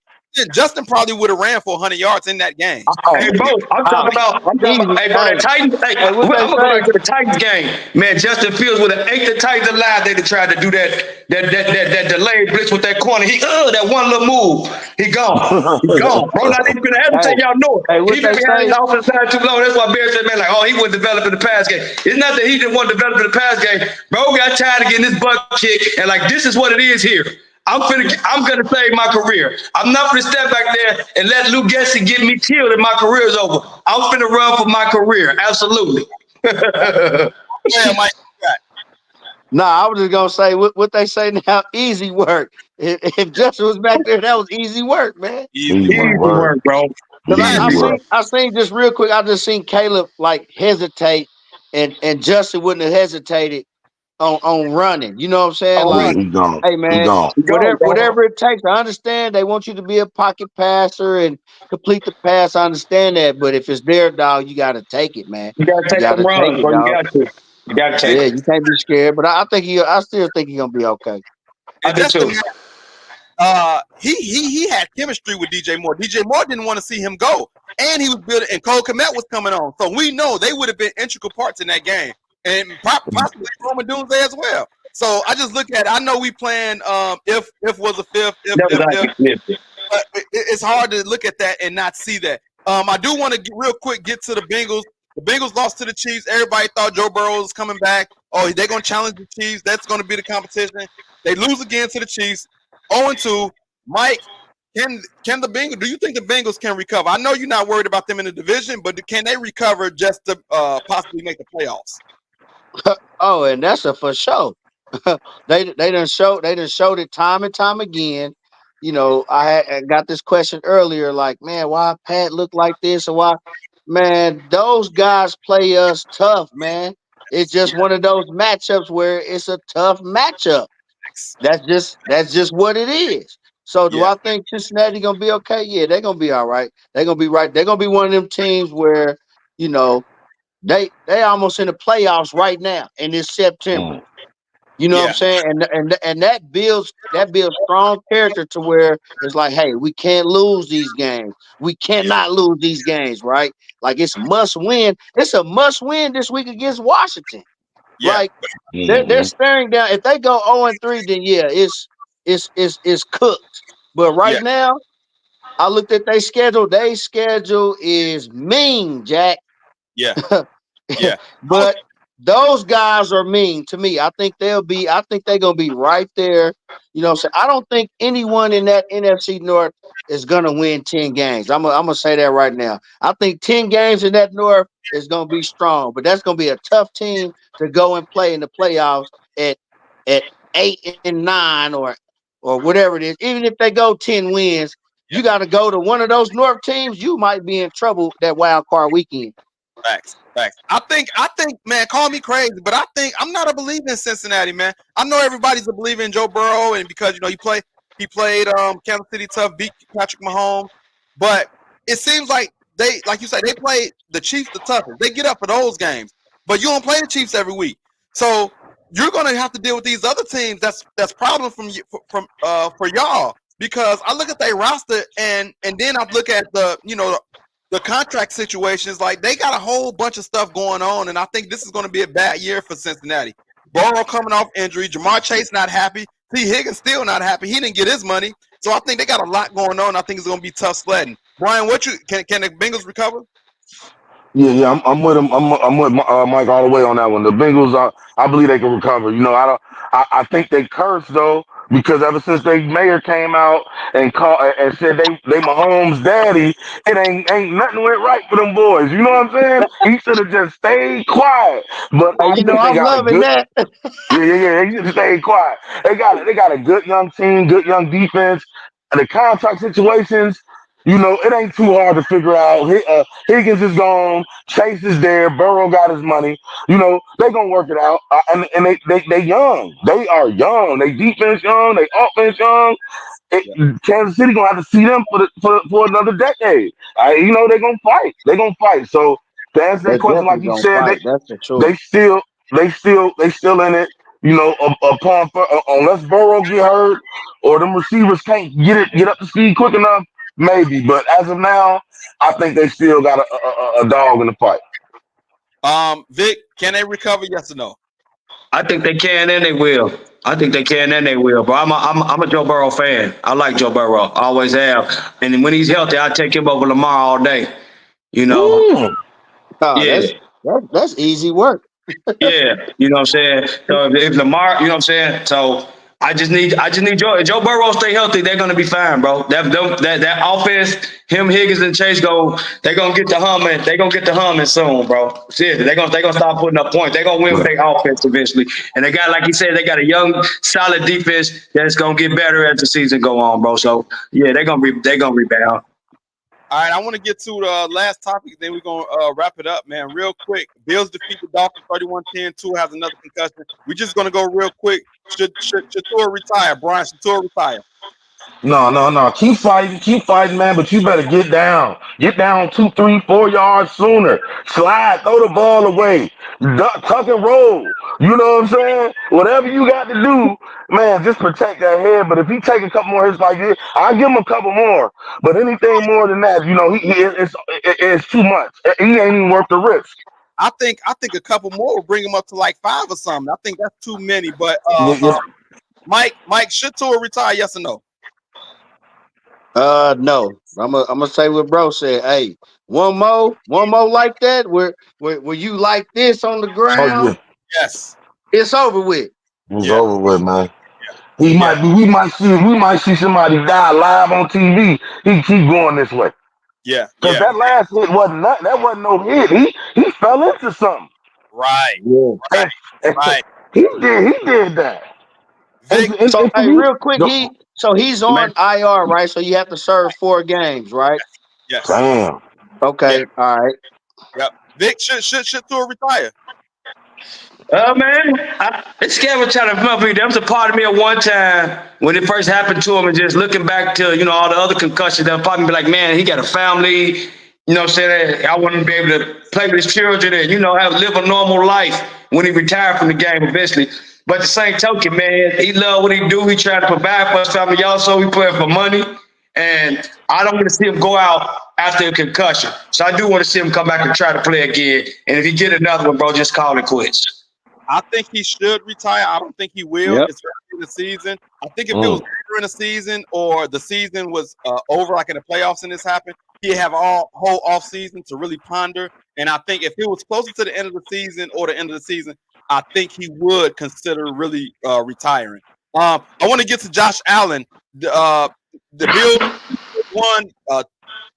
Justin probably would have ran for 100 yards in that game. Hey, bro, I'm talking about the Titans. Hey, I'm going to go back to the Titans game. Man, Justin Fields would have ate the Titans alive. They'd have tried to do that delayed blitz with that corner. That one little move. He gone. He gone. Bro, not even going to hesitate. Y'all know it. He been behind his offensive side too long. That's why Bear said, man, like, he wouldn't develop in the pass game. It's not that he didn't want to develop in the pass game. Bro got tired of getting his butt kicked, and like, this is what it is here. I'm gonna save my career. I'm not gonna step back there and let Lou Gessie get me killed and my career is over. I'm finna run for my career. Absolutely. Yeah, Mike. Nah, I was just gonna say what they say now. Easy work. If Justin was back there, that was easy work, man. Easy Easy work. work. bro. Because Easy work. I seen just real quick. I just seen Caleb like hesitate, and Justin wouldn't have hesitated on running. You know what I'm saying? All Yeah, Like, right. he gone. hey He man, gone. Go, bro. whatever it takes. I understand they want you to be a pocket passer and complete the pass. I understand that, but if it's their dog, you got to take it, man. You gotta You take got them to take runs, it, bro. You dog. got to. You gotta take Yeah, it. you can't be scared. But I still think he's gonna be okay. I And do just too. he had chemistry with DJ Moore. DJ Moore didn't want to see him go, and he was building. And Cole Kmet was coming on, so we know they would have been integral parts in that game, and possibly Roman Doomsday as well. So I just look at it. I know we playing if was a fifth, That was if, like it. but it's hard to look at that and not see that. I do want to real quick get to the Bengals. The Bengals lost to the Chiefs. Everybody thought Joe Burrow was coming back. Oh, they're going to challenge the Chiefs. That's going to be the competition. They lose again to the Chiefs. 0-2. Mike, can the Bengals? Do you think the Bengals can recover? I know you're not worried about them in the division, but can they recover just to possibly make the playoffs? Oh, and that's a for sure. They done showed it time and time again. You know, I got this question earlier, like, man, why Pat look like this, or why, man, those guys play us tough, man. It's just one of those matchups where it's a tough matchup. That's just what it is. So do Yeah, I think Cincinnati gonna be okay? Yeah, they're gonna be all right. They're gonna be right. They're gonna be one of them teams where, you know, they almost in the playoffs right now, and it's September. Mm. You know what I'm yeah, saying? And that builds strong character to where it's like, hey, we can't lose these games. We cannot lose these games, right? Like it's must win. It's a must win this week against Washington. yeah, Like they're Mm-hmm. staring down. If they go 0-3, then yeah, it's cooked. But right yeah, now, I looked at their schedule. Their schedule is mean, Jack. yeah, yeah. I was, But those guys are mean to me. I think they're gonna be right there. You know what I'm saying? I don't think anyone in that NFC North is gonna win 10 games. I'm gonna say that right now. I think 10 games in that North is gonna be strong, but that's gonna be a tough team to go and play in the playoffs at 8-9 or whatever it is. Even if they go 10 wins, yeah. you gotta go to one of those North teams, you might be in trouble that wild card weekend. Facts. I think, man, call me crazy, but I think I'm not a believer in Cincinnati, man. I know everybody's a believer in Joe Burrow, and because he played Kansas City tough, beat Patrick Mahomes, but it seems like like you said, they played the Chiefs the toughest. They get up for those games, but you don't play the Chiefs every week, so you're gonna have to deal with these other teams. That's problem for y'all, because I look at their roster and then I look at the contract situations. Like they got a whole bunch of stuff going on, and I think this is going to be a bad year for Cincinnati. Burrow coming off injury, Jamar Chase not happy, T. Higgins still not happy. He didn't get his money, so I think they got a lot going on. I think it's going to be tough sledding. Brian, can the Bengals recover? Yeah. I'm with him. I'm with Mike all the way on that one. The Bengals, I believe they can recover. You know, I don't. I think they cursed though, because ever since they mayor came out and said they Mahomes daddy, it ain't nothing went right for them boys. You know what I'm saying? He should have just stayed quiet. But Hey, I you know, think they I'm got a loving good. that. Yeah. He should have stayed quiet. They got a good young team, good young defense. And the contract situations, it ain't too hard to figure out. Higgins is gone. Chase is there. Burrow got his money. They gonna work it out. And they young. They are young. They defense young. They offense young. Yeah, Kansas City gonna have to see them for another decade. They gonna fight. They gonna fight. So to answer They're that question, like definitely you gonna said, fight. That's for sure. they still they still in it. Unless Burrow get hurt or them receivers can't get up to speed quick enough, maybe. But as of now, I think they still got a dog in the fight. Vic, can they recover? Yes or no? I think they can and they will. I think they can and they will. But I'm a Joe Burrow fan. I like Joe Burrow. I always have. And when he's healthy, I take him over Lamar all day. You know. Mm. Oh, Yeah. that's easy work. Yeah. You know what I'm saying? So if Lamar, you know what I'm saying? So I just need Joe Burrow stay healthy. They're gonna be fine, bro. That offense, him, Higgins, and Chase they're gonna get the humming. They're gonna get the humming soon, bro. Seriously, they're gonna start putting up points. They're gonna win with their offense eventually. And they got, like you said, they got a young, solid defense that's gonna get better as the season go on, bro. So yeah, they're gonna rebound. All right, I want to get to the last topic, then we're going to wrap it up, man. Real quick, Bills defeat the Dolphins 31-10. Tua has another concussion. We're just going to go real quick. Should Tua retire? Brian, should Tua retire? No. Keep fighting, man. But you better get down. Get down 2, 3, 4 yards sooner. Slide, throw the ball away. Duck, tuck and roll. You know what I'm saying? Whatever you got to do, man, just protect that head. But if he take a couple more hits like this, I'll give him a couple more. But anything more than that, it's too much. He ain't even worth the risk. I think a couple more will bring him up to like 5 or something. I think that's too many. But Mike, should Tua retire? Yes or no? No. I'm gonna say what bro said. Hey, one more like that, where you like this on the ground. Oh, yeah. Yes, it's over with. It's over with, man. Yeah. We might see somebody die live on TV. He keep going this way. Yeah. Because that last hit wasn't no hit. He fell into something. Right. Right. He did that. So hey, real quick, he's on IR, right? So you have to serve 4 games, right? Yes. Damn. Okay. All right. Yep. Vic, should Tua retire? Man, it's scared with trying to remember. There was a part of me at one time when it first happened to him, and just looking back to all the other concussions, that probably be like, man, he got a family. You know what I'm saying? I want him to be able to play with his children and live a normal life when he retired from the game eventually. But the same token, man, he love what he do. He trying to provide for his family. Also, he playing for money, and I don't want to see him go out after a concussion. So I do want to see him come back and try to play again. And if he get another one, bro, just call it quits. I think he should retire. I don't think he will. Yep. It's early in the season. I think if it was later in the season or the season was over, like in the playoffs and this happened, he'd have a whole off season to really ponder. And I think if it was closer to the end of the season or the end of the season, I think he would consider really retiring. I want to get to Josh Allen. The Bills won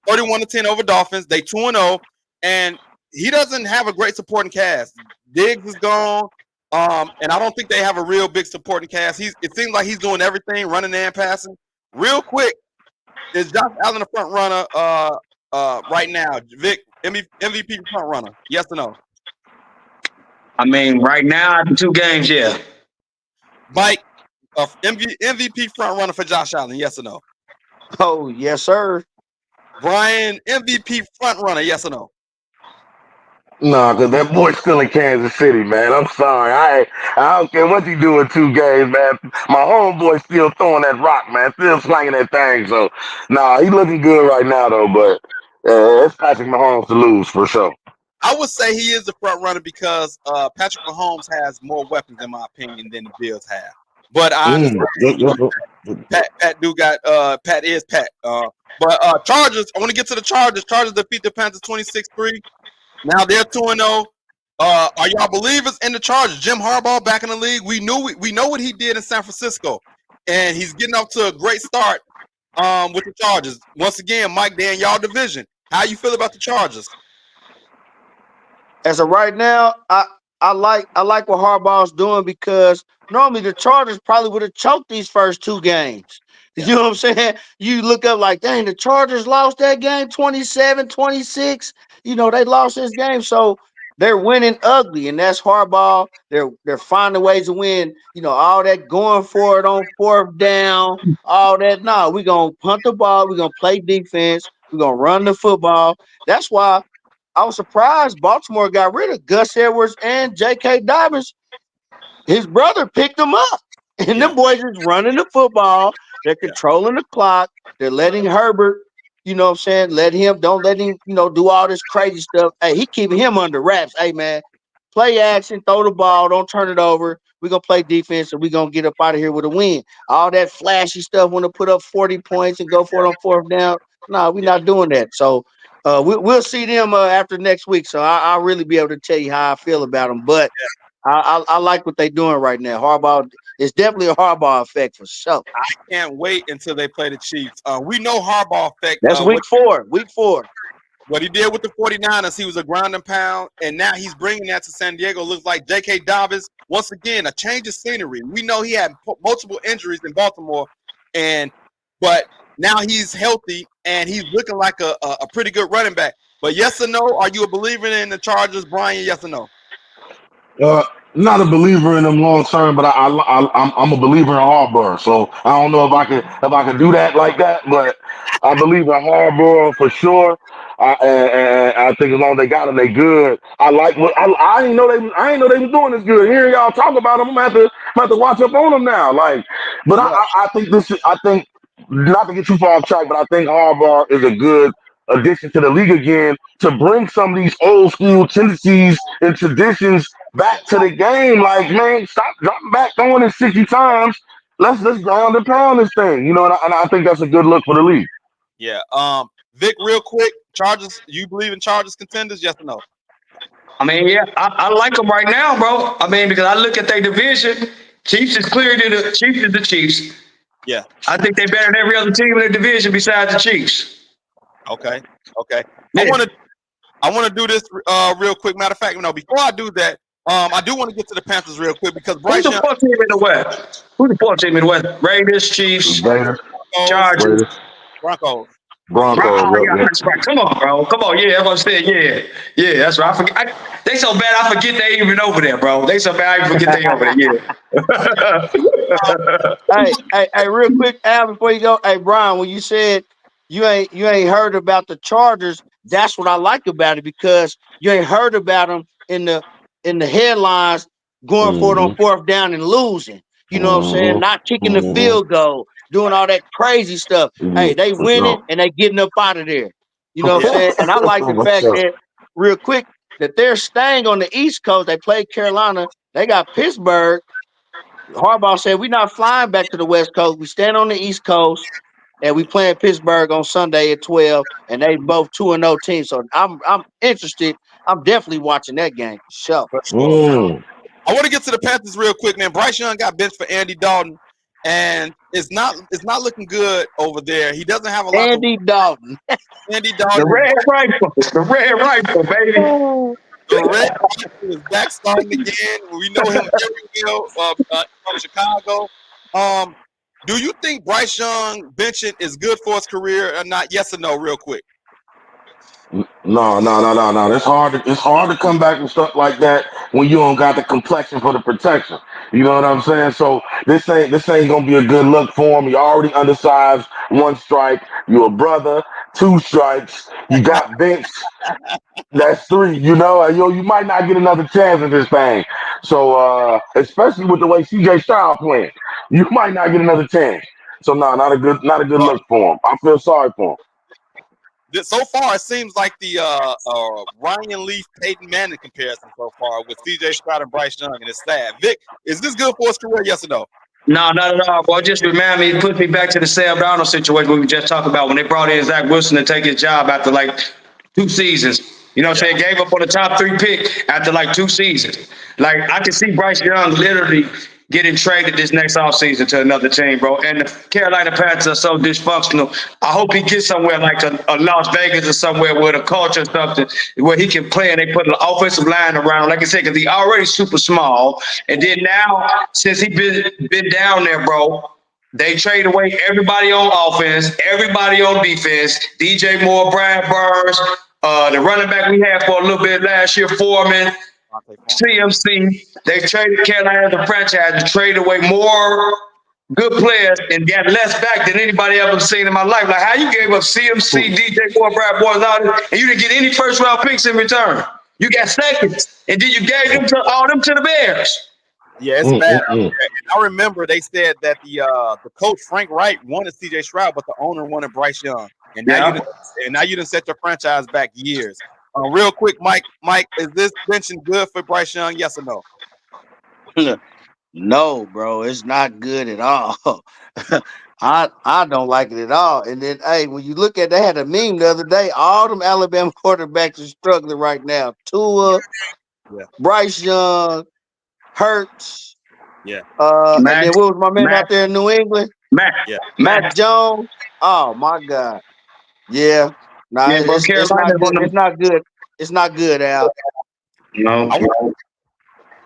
31-10 over Dolphins. They 2-0, and he doesn't have a great supporting cast. Diggs is gone. And I don't think they have a real big supporting cast. It seems like he's doing everything, running and passing. Real quick, is Josh Allen a front runner right now? Vic, MVP front runner? Yes or no? I mean, right now, after 2 games, yeah. Mike, MVP front runner for Josh Allen? Yes or no? Oh, yes, sir. Brian, MVP front runner? Yes or no? Nah, because that boy's still in Kansas City, man. I'm sorry. I don't care what you do in 2 games, man. My homeboy's still throwing that rock, man. Still slanging that thing. So, nah, he looking good right now, though. But it's Patrick Mahomes to lose for sure. I would say he is the front runner because Patrick Mahomes has more weapons, in my opinion, than the Bills have. But I understand Pat is Pat. But Chargers, I want to get to the Chargers. Chargers defeat the Panthers 26-3. Now they're 2-0. Are y'all believers in the Chargers? Jim Harbaugh back in the league. We know what he did in San Francisco, and he's getting off to a great start with the Chargers. Once again, Mike, they're in y'all division. How you feel about the Chargers? As of right now, I like what Harbaugh's doing, because normally the Chargers probably would have choked these first 2 games. You know what I'm saying? You look up like, dang, the Chargers lost that game 27-26. They lost this game. So they're winning ugly, and that's Harbaugh. They're finding ways to win. All that going for it on 4th down, all that. No, we're going to punt the ball. We're going to play defense. We're going to run the football. That's why I was surprised Baltimore got rid of Gus Edwards and J.K. Dobbins. His brother picked them up. And them boys is running the football. They're controlling the clock. They're letting Herbert, don't let him do all this crazy stuff. Hey, he keeping him under wraps. Hey, man, play action, throw the ball, don't turn it over. We're going to play defense, and we're going to get up out of here with a win. All that flashy stuff, want to put up 40 points and go for it on 4th down. No, we're not doing that. So we'll see them after next week. So I'll really be able to tell you how I feel about them. But I like what they're doing right now. Harbaugh, it's definitely a Harbaugh effect for sure. Can't wait until they play the Chiefs. We know Harbaugh effect. That's week 4. Week 4. What he did with the 49ers, he was a ground and pound, and now he's bringing that to San Diego. Looks like J.K. Dobbins, once again, a change of scenery. We know he had multiple injuries in Baltimore, but now he's healthy, and he's looking like a pretty good running back. But yes or no, are you a believer in the Chargers, Brian? Yes or no? Not a believer in them long term, but I'm a believer in Harbaugh. So I don't know if I can do that like that, but I believe in Harbaugh for sure. And I think as long as they got him, they good. I like what I didn't know they was doing this good. Hearing y'all talk about them, I'm gonna have to watch up on them now. But I think not to get too far off track, but I think Harbaugh is a good addition to the league again to bring some of these old school tendencies and traditions back to the game. Like, man, stop dropping back throwing it 60 times. Let's ground and pound this thing, and I think that's a good look for the league. Yeah. Vic, real quick, Chargers. You believe in Chargers contenders? Yes or no? I mean, yeah, I like them right now, bro. I mean, because I look at their division, Chiefs is clear to the Chiefs is the Chiefs. Yeah. I think they're better than every other team in their division besides the Chiefs. Okay. Yeah. I want to do this real quick. Matter of fact, before I do that, I do want to get to the Panthers real quick because Bryce Who's the fourth team in the West? Who's the fourth team in the West? Raiders, Chiefs, Chargers, Broncos. Oh, yeah, that's right. Come on, bro. Come on. Yeah, that's what I'm saying. Yeah, that's right. I forget. They so bad, I forget they even over there, bro. They so bad, I forget they over there. Yeah. Hey, real quick, Al, before you go, hey, Brian, when you said you ain't heard about the Chargers, that's what I like about it because you ain't heard about them in the headlines going for it on fourth down and losing. You know what I'm saying? Not kicking the field goal, doing all that crazy stuff. Hey, they winning and they getting up out of there. You know what I'm saying? And I like the fact that, real quick, that they're staying on the East Coast. They played Carolina. They got Pittsburgh. Harbaugh said, we're not flying back to the West Coast. We stand on the East Coast, and we playing Pittsburgh on Sunday at 12, and they both 2-0 teams. So I'm interested. I'm definitely watching that game. Sure. I want to get to the Panthers real quick, man. Bryce Young got benched for Andy Dalton, and it's not looking good over there. He doesn't have a lot. Andy Dalton. The red rifle, baby. The red rifle is back starting again. We know him very well from Chicago. Do you think Bryce Young benching is good for his career or not? Yes or no, real quick. No. It's hard to come back and stuff like that when you don't got the complexion for the protection. You know what I'm saying? So this ain't gonna be a good look for him. He already undersized, 1 strike. You a brother, 2 strikes. You got benched. That's 3. You might not get another chance at this thing. So especially with the way CJ Stroud playing, you might not get another chance. So no, not a good look for him. I feel sorry for him. So far, it seems like the Ryan Leaf, Peyton Manning comparison so far with CJ Stroud and Bryce Young, and it's sad. Vic, is this good for his career? Yes or no? No, not at all, bro. Just remind me, put me back to the Sam Darnold situation we just talked about when they brought in Zach Wilson to take his job after like 2 seasons. You know what I'm saying? Gave up on the top 3 pick after like 2 seasons. Like, I can see Bryce Young literally getting traded this next offseason to another team, bro. And the Carolina Panthers are so dysfunctional. I hope he gets somewhere like a Las Vegas or somewhere with a culture or something where he can play and they put an offensive line around, like I said, because he already super small. And then now, since he been down there, bro, they trade away everybody on offense, everybody on defense, DJ Moore, Brad Burns, the running back we had for a little bit last year, Foreman, CMC. They traded Carolina as a franchise to trade away more good players and got less back than anybody ever seen in my life. Like, how you gave up CMC, DJ Moore, Brad Burns, all this, and you didn't get any first-round picks in return. You got seconds, and then you gave them all them to the Bears. Yeah, it's bad. And I remember they said that the coach Frank Wright wanted CJ Stroud, but the owner wanted Bryce Young. And now you done set your franchise back years. Real quick, Mike, is this benching good for Bryce Young? Yes or no? No, bro, it's not good at all. I don't like it at all. And then, hey, when you look at, they had a meme the other day. All them Alabama quarterbacks are struggling right now. Tua, Bryce Young, Hurts, Yeah. And then what was my man out there in New England? Yeah. Mac Jones. Oh my God. Yeah. No, Yeah, bro, it's not Carolina's good. on the It's not good. It's not good, Al. no.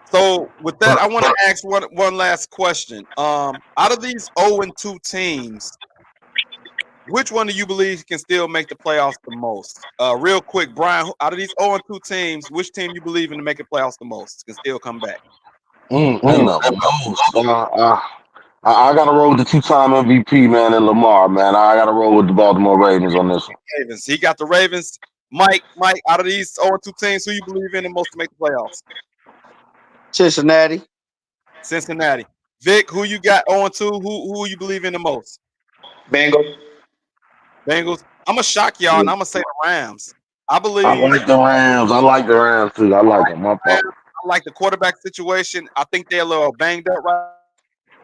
So with that, I want to ask one last question. Out of these 0-2 teams, which one do you believe can still make the playoffs the most? Real quick, Brian, out of these 0-2 teams, which team you believe in to make the playoffs the most can still come back? I got to roll with the two-time MVP, man, and Lamar, man. I got to roll with the Baltimore Ravens on this one. Ravens. He got the Ravens. Mike, out of these 0-2 teams, who you believe in the most to make the playoffs? Cincinnati. Vic, who you got 0-2? Who you believe in the most? Bengals. I'm gonna shock y'all, and I'm gonna say the Rams. I believe. I like the Rams. I like the Rams too. I like them. I like the quarterback situation. I think they're a little banged up right.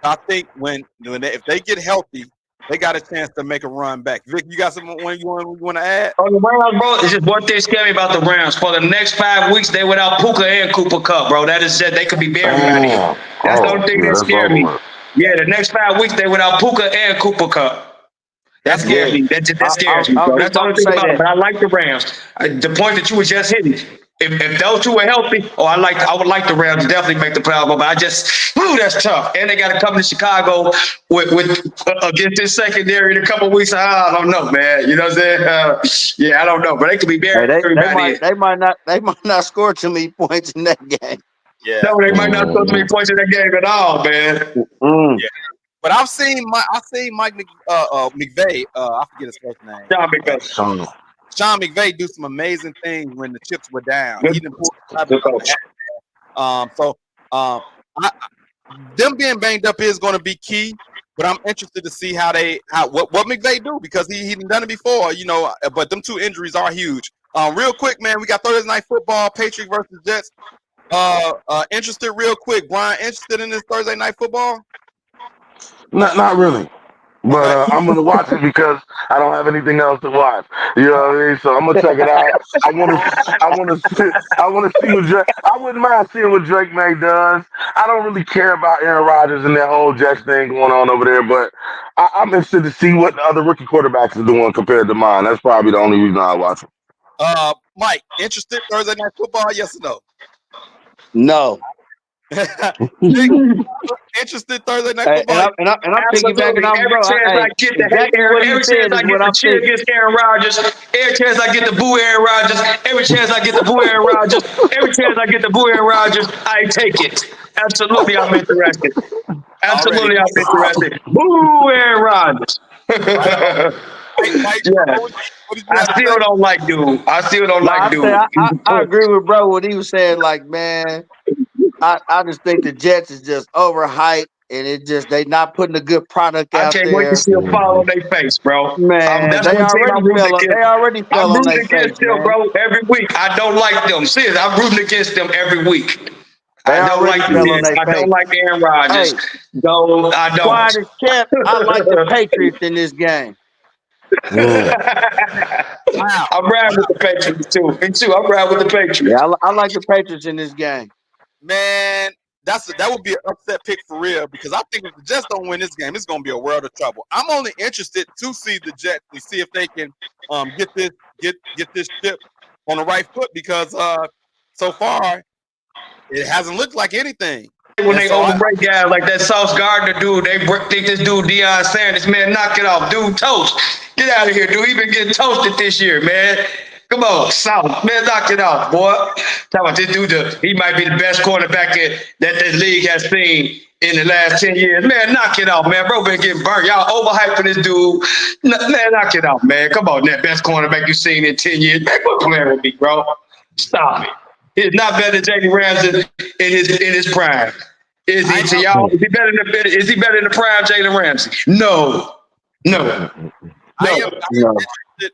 I think if they get healthy, they got a chance to make a run back. Vic, you got something you want to add? On the Rams, bro, it's just one thing scary about the Rams. For the next 5 weeks, they without Puka and Cooper Cup, bro. That is said they could be buried out here. That's the only thing that scared me. Yeah, the next 5 weeks, they without Puka and Cooper Cup. That scares me. That scares me, bro. That's the only thing about it. But I like the Rams. The point that you were just hitting. If those two are healthy, I would like the Rams to definitely make the playoffs. But I just, that's tough. And they got to come to Chicago with against this secondary in a couple of weeks. I don't know, man. You know what I'm saying? Yeah, I don't know. But they could be buried. They might not score too many points in that game. Yeah. No, they might not score too many points in that game at all, man. Yeah. But I've seen Mike McVay. I forget his first name. Sean McVay do some amazing things when the chips were down. He didn't pull. Them being banged up is going to be key. But I'm interested to see what McVay do, because he done it before, you know. But them two injuries are huge. Real quick, man, we got Thursday night football, Patriots versus Jets. Interested real quick, Brian. Interested in this Thursday night football? Not really. But I'm gonna watch it because I don't have anything else to watch. You know what I mean? So I'm gonna check it out. I wanna see what Drake. I wouldn't mind seeing what Drake May does. I don't really care about Aaron Rodgers and that whole Jets thing going on over there, but I'm interested to see what the other rookie quarterbacks are doing compared to mine. That's probably the only reason I watch it. Mike, interested Thursday night football? Yes or no? No. Interested Thursday night football? And I'm piggybacking on every chance I get to cheer against Aaron Rodgers, every chance I get to boo Aaron Rodgers, every chance I get to boo Aaron Rodgers, every chance I get to boo Aaron Rodgers, I take it. Absolutely, I'm interested. Absolutely, I'm interested. Boo Aaron Rodgers. I still don't like dude. I agree with bro what he was saying. Like, man, I just think the Jets is just overhyped, and they not putting a good product out there. I can't wait to see them fall on their face, bro. Man, they already fell on their face, them, bro. Every week, I don't like them. Seriously, I'm rooting against them every week. I don't like the Jets. I don't like Aaron Rodgers. No, I don't. Quiet as kept. I like the Patriots in this game. Wow. I'm riding with the Patriots too. Me too. I'm riding with the Patriots. Yeah, I like the Patriots in this game. Man, that would be an upset pick for real, because I think if the Jets don't win this game, it's going to be a world of trouble. I'm only interested to see the Jets and see if they can get this ship on the right foot, because so far it hasn't looked like anything. When they overbreak guys like that Sauce Gardner dude, they think this dude Deion Sanders, man, knock it off, dude, toast. Get out of here, dude. He been getting toasted this year, man. Come on, South, man, knock it off, boy. Talk about this dude, he might be the best cornerback that this league has seen in the last 10 years. Man, knock it off, man. Bro been getting burnt. Y'all overhyping this dude. Man, knock it off, man. Come on, that best cornerback you've seen in 10 years. Man, quit playing with me, bro. Stop it. He's not better than Jalen Ramsey in his prime. Is he to y'all? Is he better in the prime Jalen Ramsey? No.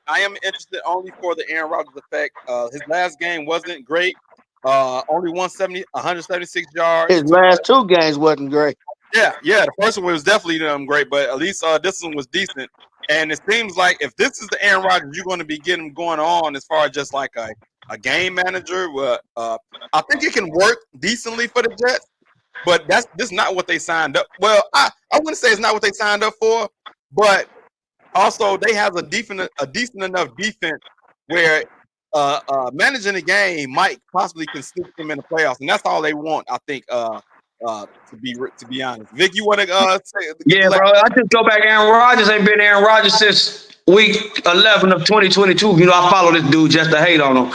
I am interested only for the Aaron Rodgers effect. His last game wasn't great. Only 176 yards. His last two games wasn't great. Yeah. The first one was definitely great, but at least this one was decent. And it seems like if this is the Aaron Rodgers you're going to be getting going on as far as just like a game manager, I think it can work decently for the Jets. But this is not what they signed up. Well, I wouldn't say it's not what they signed up for, but also they have a decent enough defense where managing the game might possibly can stick them in the playoffs, and that's all they want, I think. To be honest, Vic, you want to say? Yeah, bro. I just go back. Aaron Rodgers ain't been Aaron Rodgers since week 11 of 2022. You know, I follow this dude just to hate on him.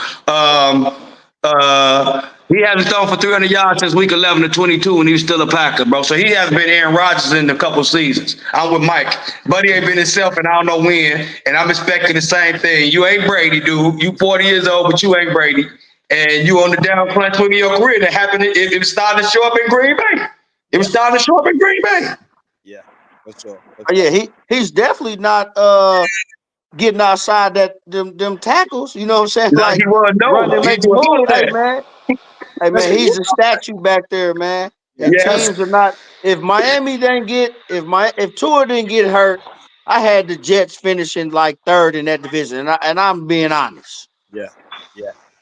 He hasn't thrown for 300 yards since week 11 of 22, and he was still a Packer, bro. So he hasn't been Aaron Rodgers in a couple seasons. I'm with Mike. Buddy ain't been himself, and I don't know when. And I'm expecting the same thing. You ain't Brady, dude. You 40 years old, but you ain't Brady. And you on the down plateau of your career. That happened. It was starting to show up in Green Bay. It was starting to show up in Green Bay. Yeah, for sure. Yeah, he's definitely not getting outside them tackles. You know what I'm saying? Like he was run and make the move. Hey man, he's a statue back there, man. And teams are not. If Miami didn't get, if Tua didn't get hurt, I had the Jets finishing like third in that division, and I'm being honest. Yeah.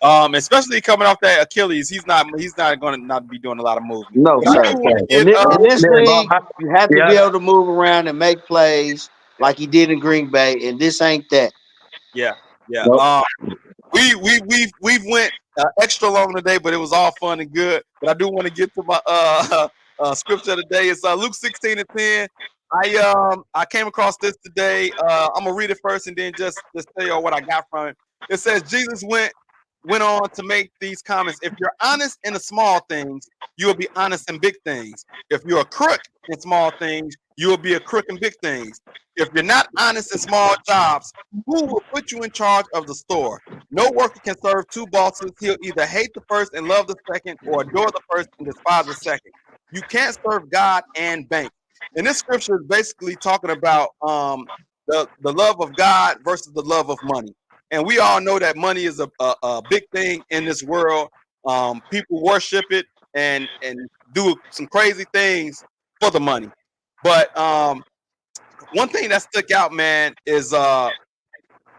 Especially coming off that Achilles, he's not going to not be doing a lot of movement. No, sir. In this league, you have to be able to move around and make plays like he did in Green Bay, and this ain't that. Yeah. Nope. We've went extra long today, but it was all fun and good. But I do want to get to my scripture of the day. It's Luke 16:10. I came across this today. I'm gonna read it first and then just tell you what I got from it. It says Jesus went on to make these comments. If you're honest in the small things, you will be honest in big things. If you're a crook in small things, you will be a crook in big things. If you're not honest in small jobs, who will put you in charge of the store? No worker can serve two bosses. He'll either hate the first and love the second, or adore the first and despise the second. You can't serve God and bank. And this scripture is basically talking about the love of God versus the love of money. And we all know that money is a big thing in this world. People worship it and do some crazy things for the money. But one thing that stuck out, man, is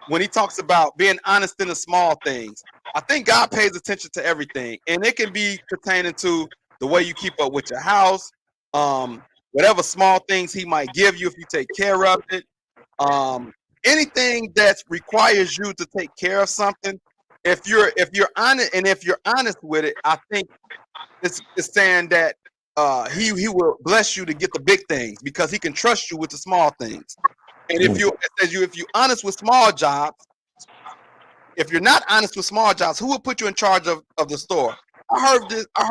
when he talks about being honest in the small things. I think God pays attention to everything, and it can be pertaining to the way you keep up with your house, whatever small things he might give you if you take care of it. Anything that requires you to take care of something, if you're honest and if you're honest with it, I think it's saying that he will bless you to get the big things because he can trust you with the small things. And if you're honest with small jobs, if you're not honest with small jobs, who will put you in charge of the store? I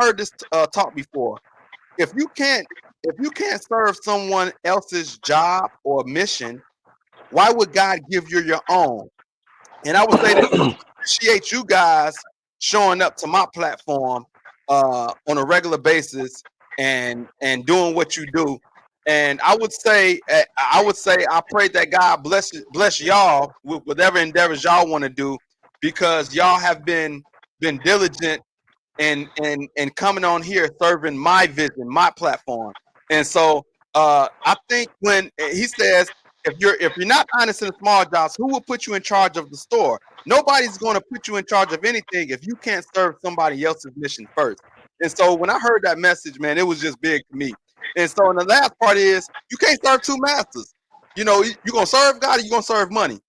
heard this talk before. If you can't serve someone else's job or mission, why would God give you your own? And I would say that I appreciate you guys showing up to my platform on a regular basis and doing what you do. And I would say I pray that God bless y'all with whatever endeavors y'all want to do, because y'all have been diligent and coming on here serving my vision, my platform. And so I think when he says, if you're not honest in the small jobs, who will put you in charge of the store? Nobody's going to put you in charge of anything if you can't serve somebody else's mission first. And so when I heard that message, man, it was just big to me. And so, and the last part is, you can't serve two masters. You know, you're going to serve God or you're going to serve money.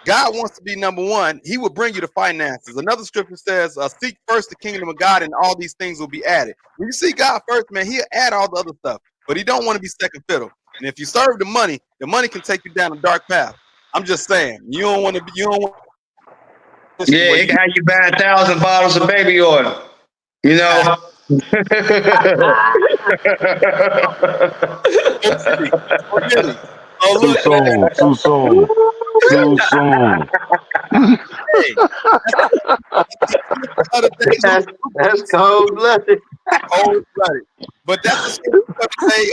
God wants to be number one. He will bring you the finances. Another scripture says, seek first the kingdom of God and all these things will be added. When you see God first, man, he'll add all the other stuff. But he don't want to be second fiddle. And if you serve the money can take you down a dark path. I'm just saying, you don't want to be. Yeah, it can have you buying 1,000 bottles of baby oil. You know. Oh, look, too soon. That's cold-blooded. Cold-blooded. But that's the say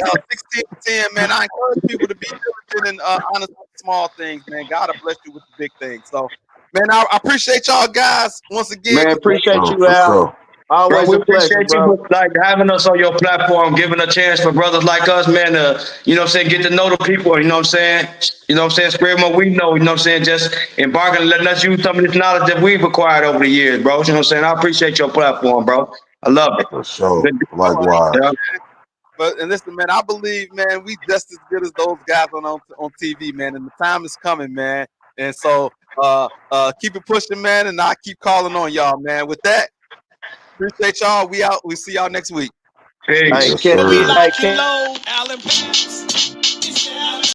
16-10, man. I encourage people to be diligent and honest with small things, man. God will bless you with the big things. So, man, I appreciate y'all guys once again. Man, appreciate you, Al. Always we a pleasure, appreciate you like having us on your platform, giving a chance for brothers like us, man, to, you know what I'm saying, get to know the people, you know what I'm saying? You know what I'm saying? Spread what we know, you know what I'm saying? Just embarking and letting us use some of this knowledge that we've acquired over the years, bro. You know what I'm saying? I appreciate your platform, bro. I love it. For sure. Likewise. Yeah. But and listen, man, I believe, man, we just as good as those guys on TV, man. And the time is coming, man. And so keep it pushing, man, and I'll keep calling on y'all, man. With that, appreciate y'all. We out. We see y'all next week. Peace. Yes, sir. We lock and load, Allen Pants.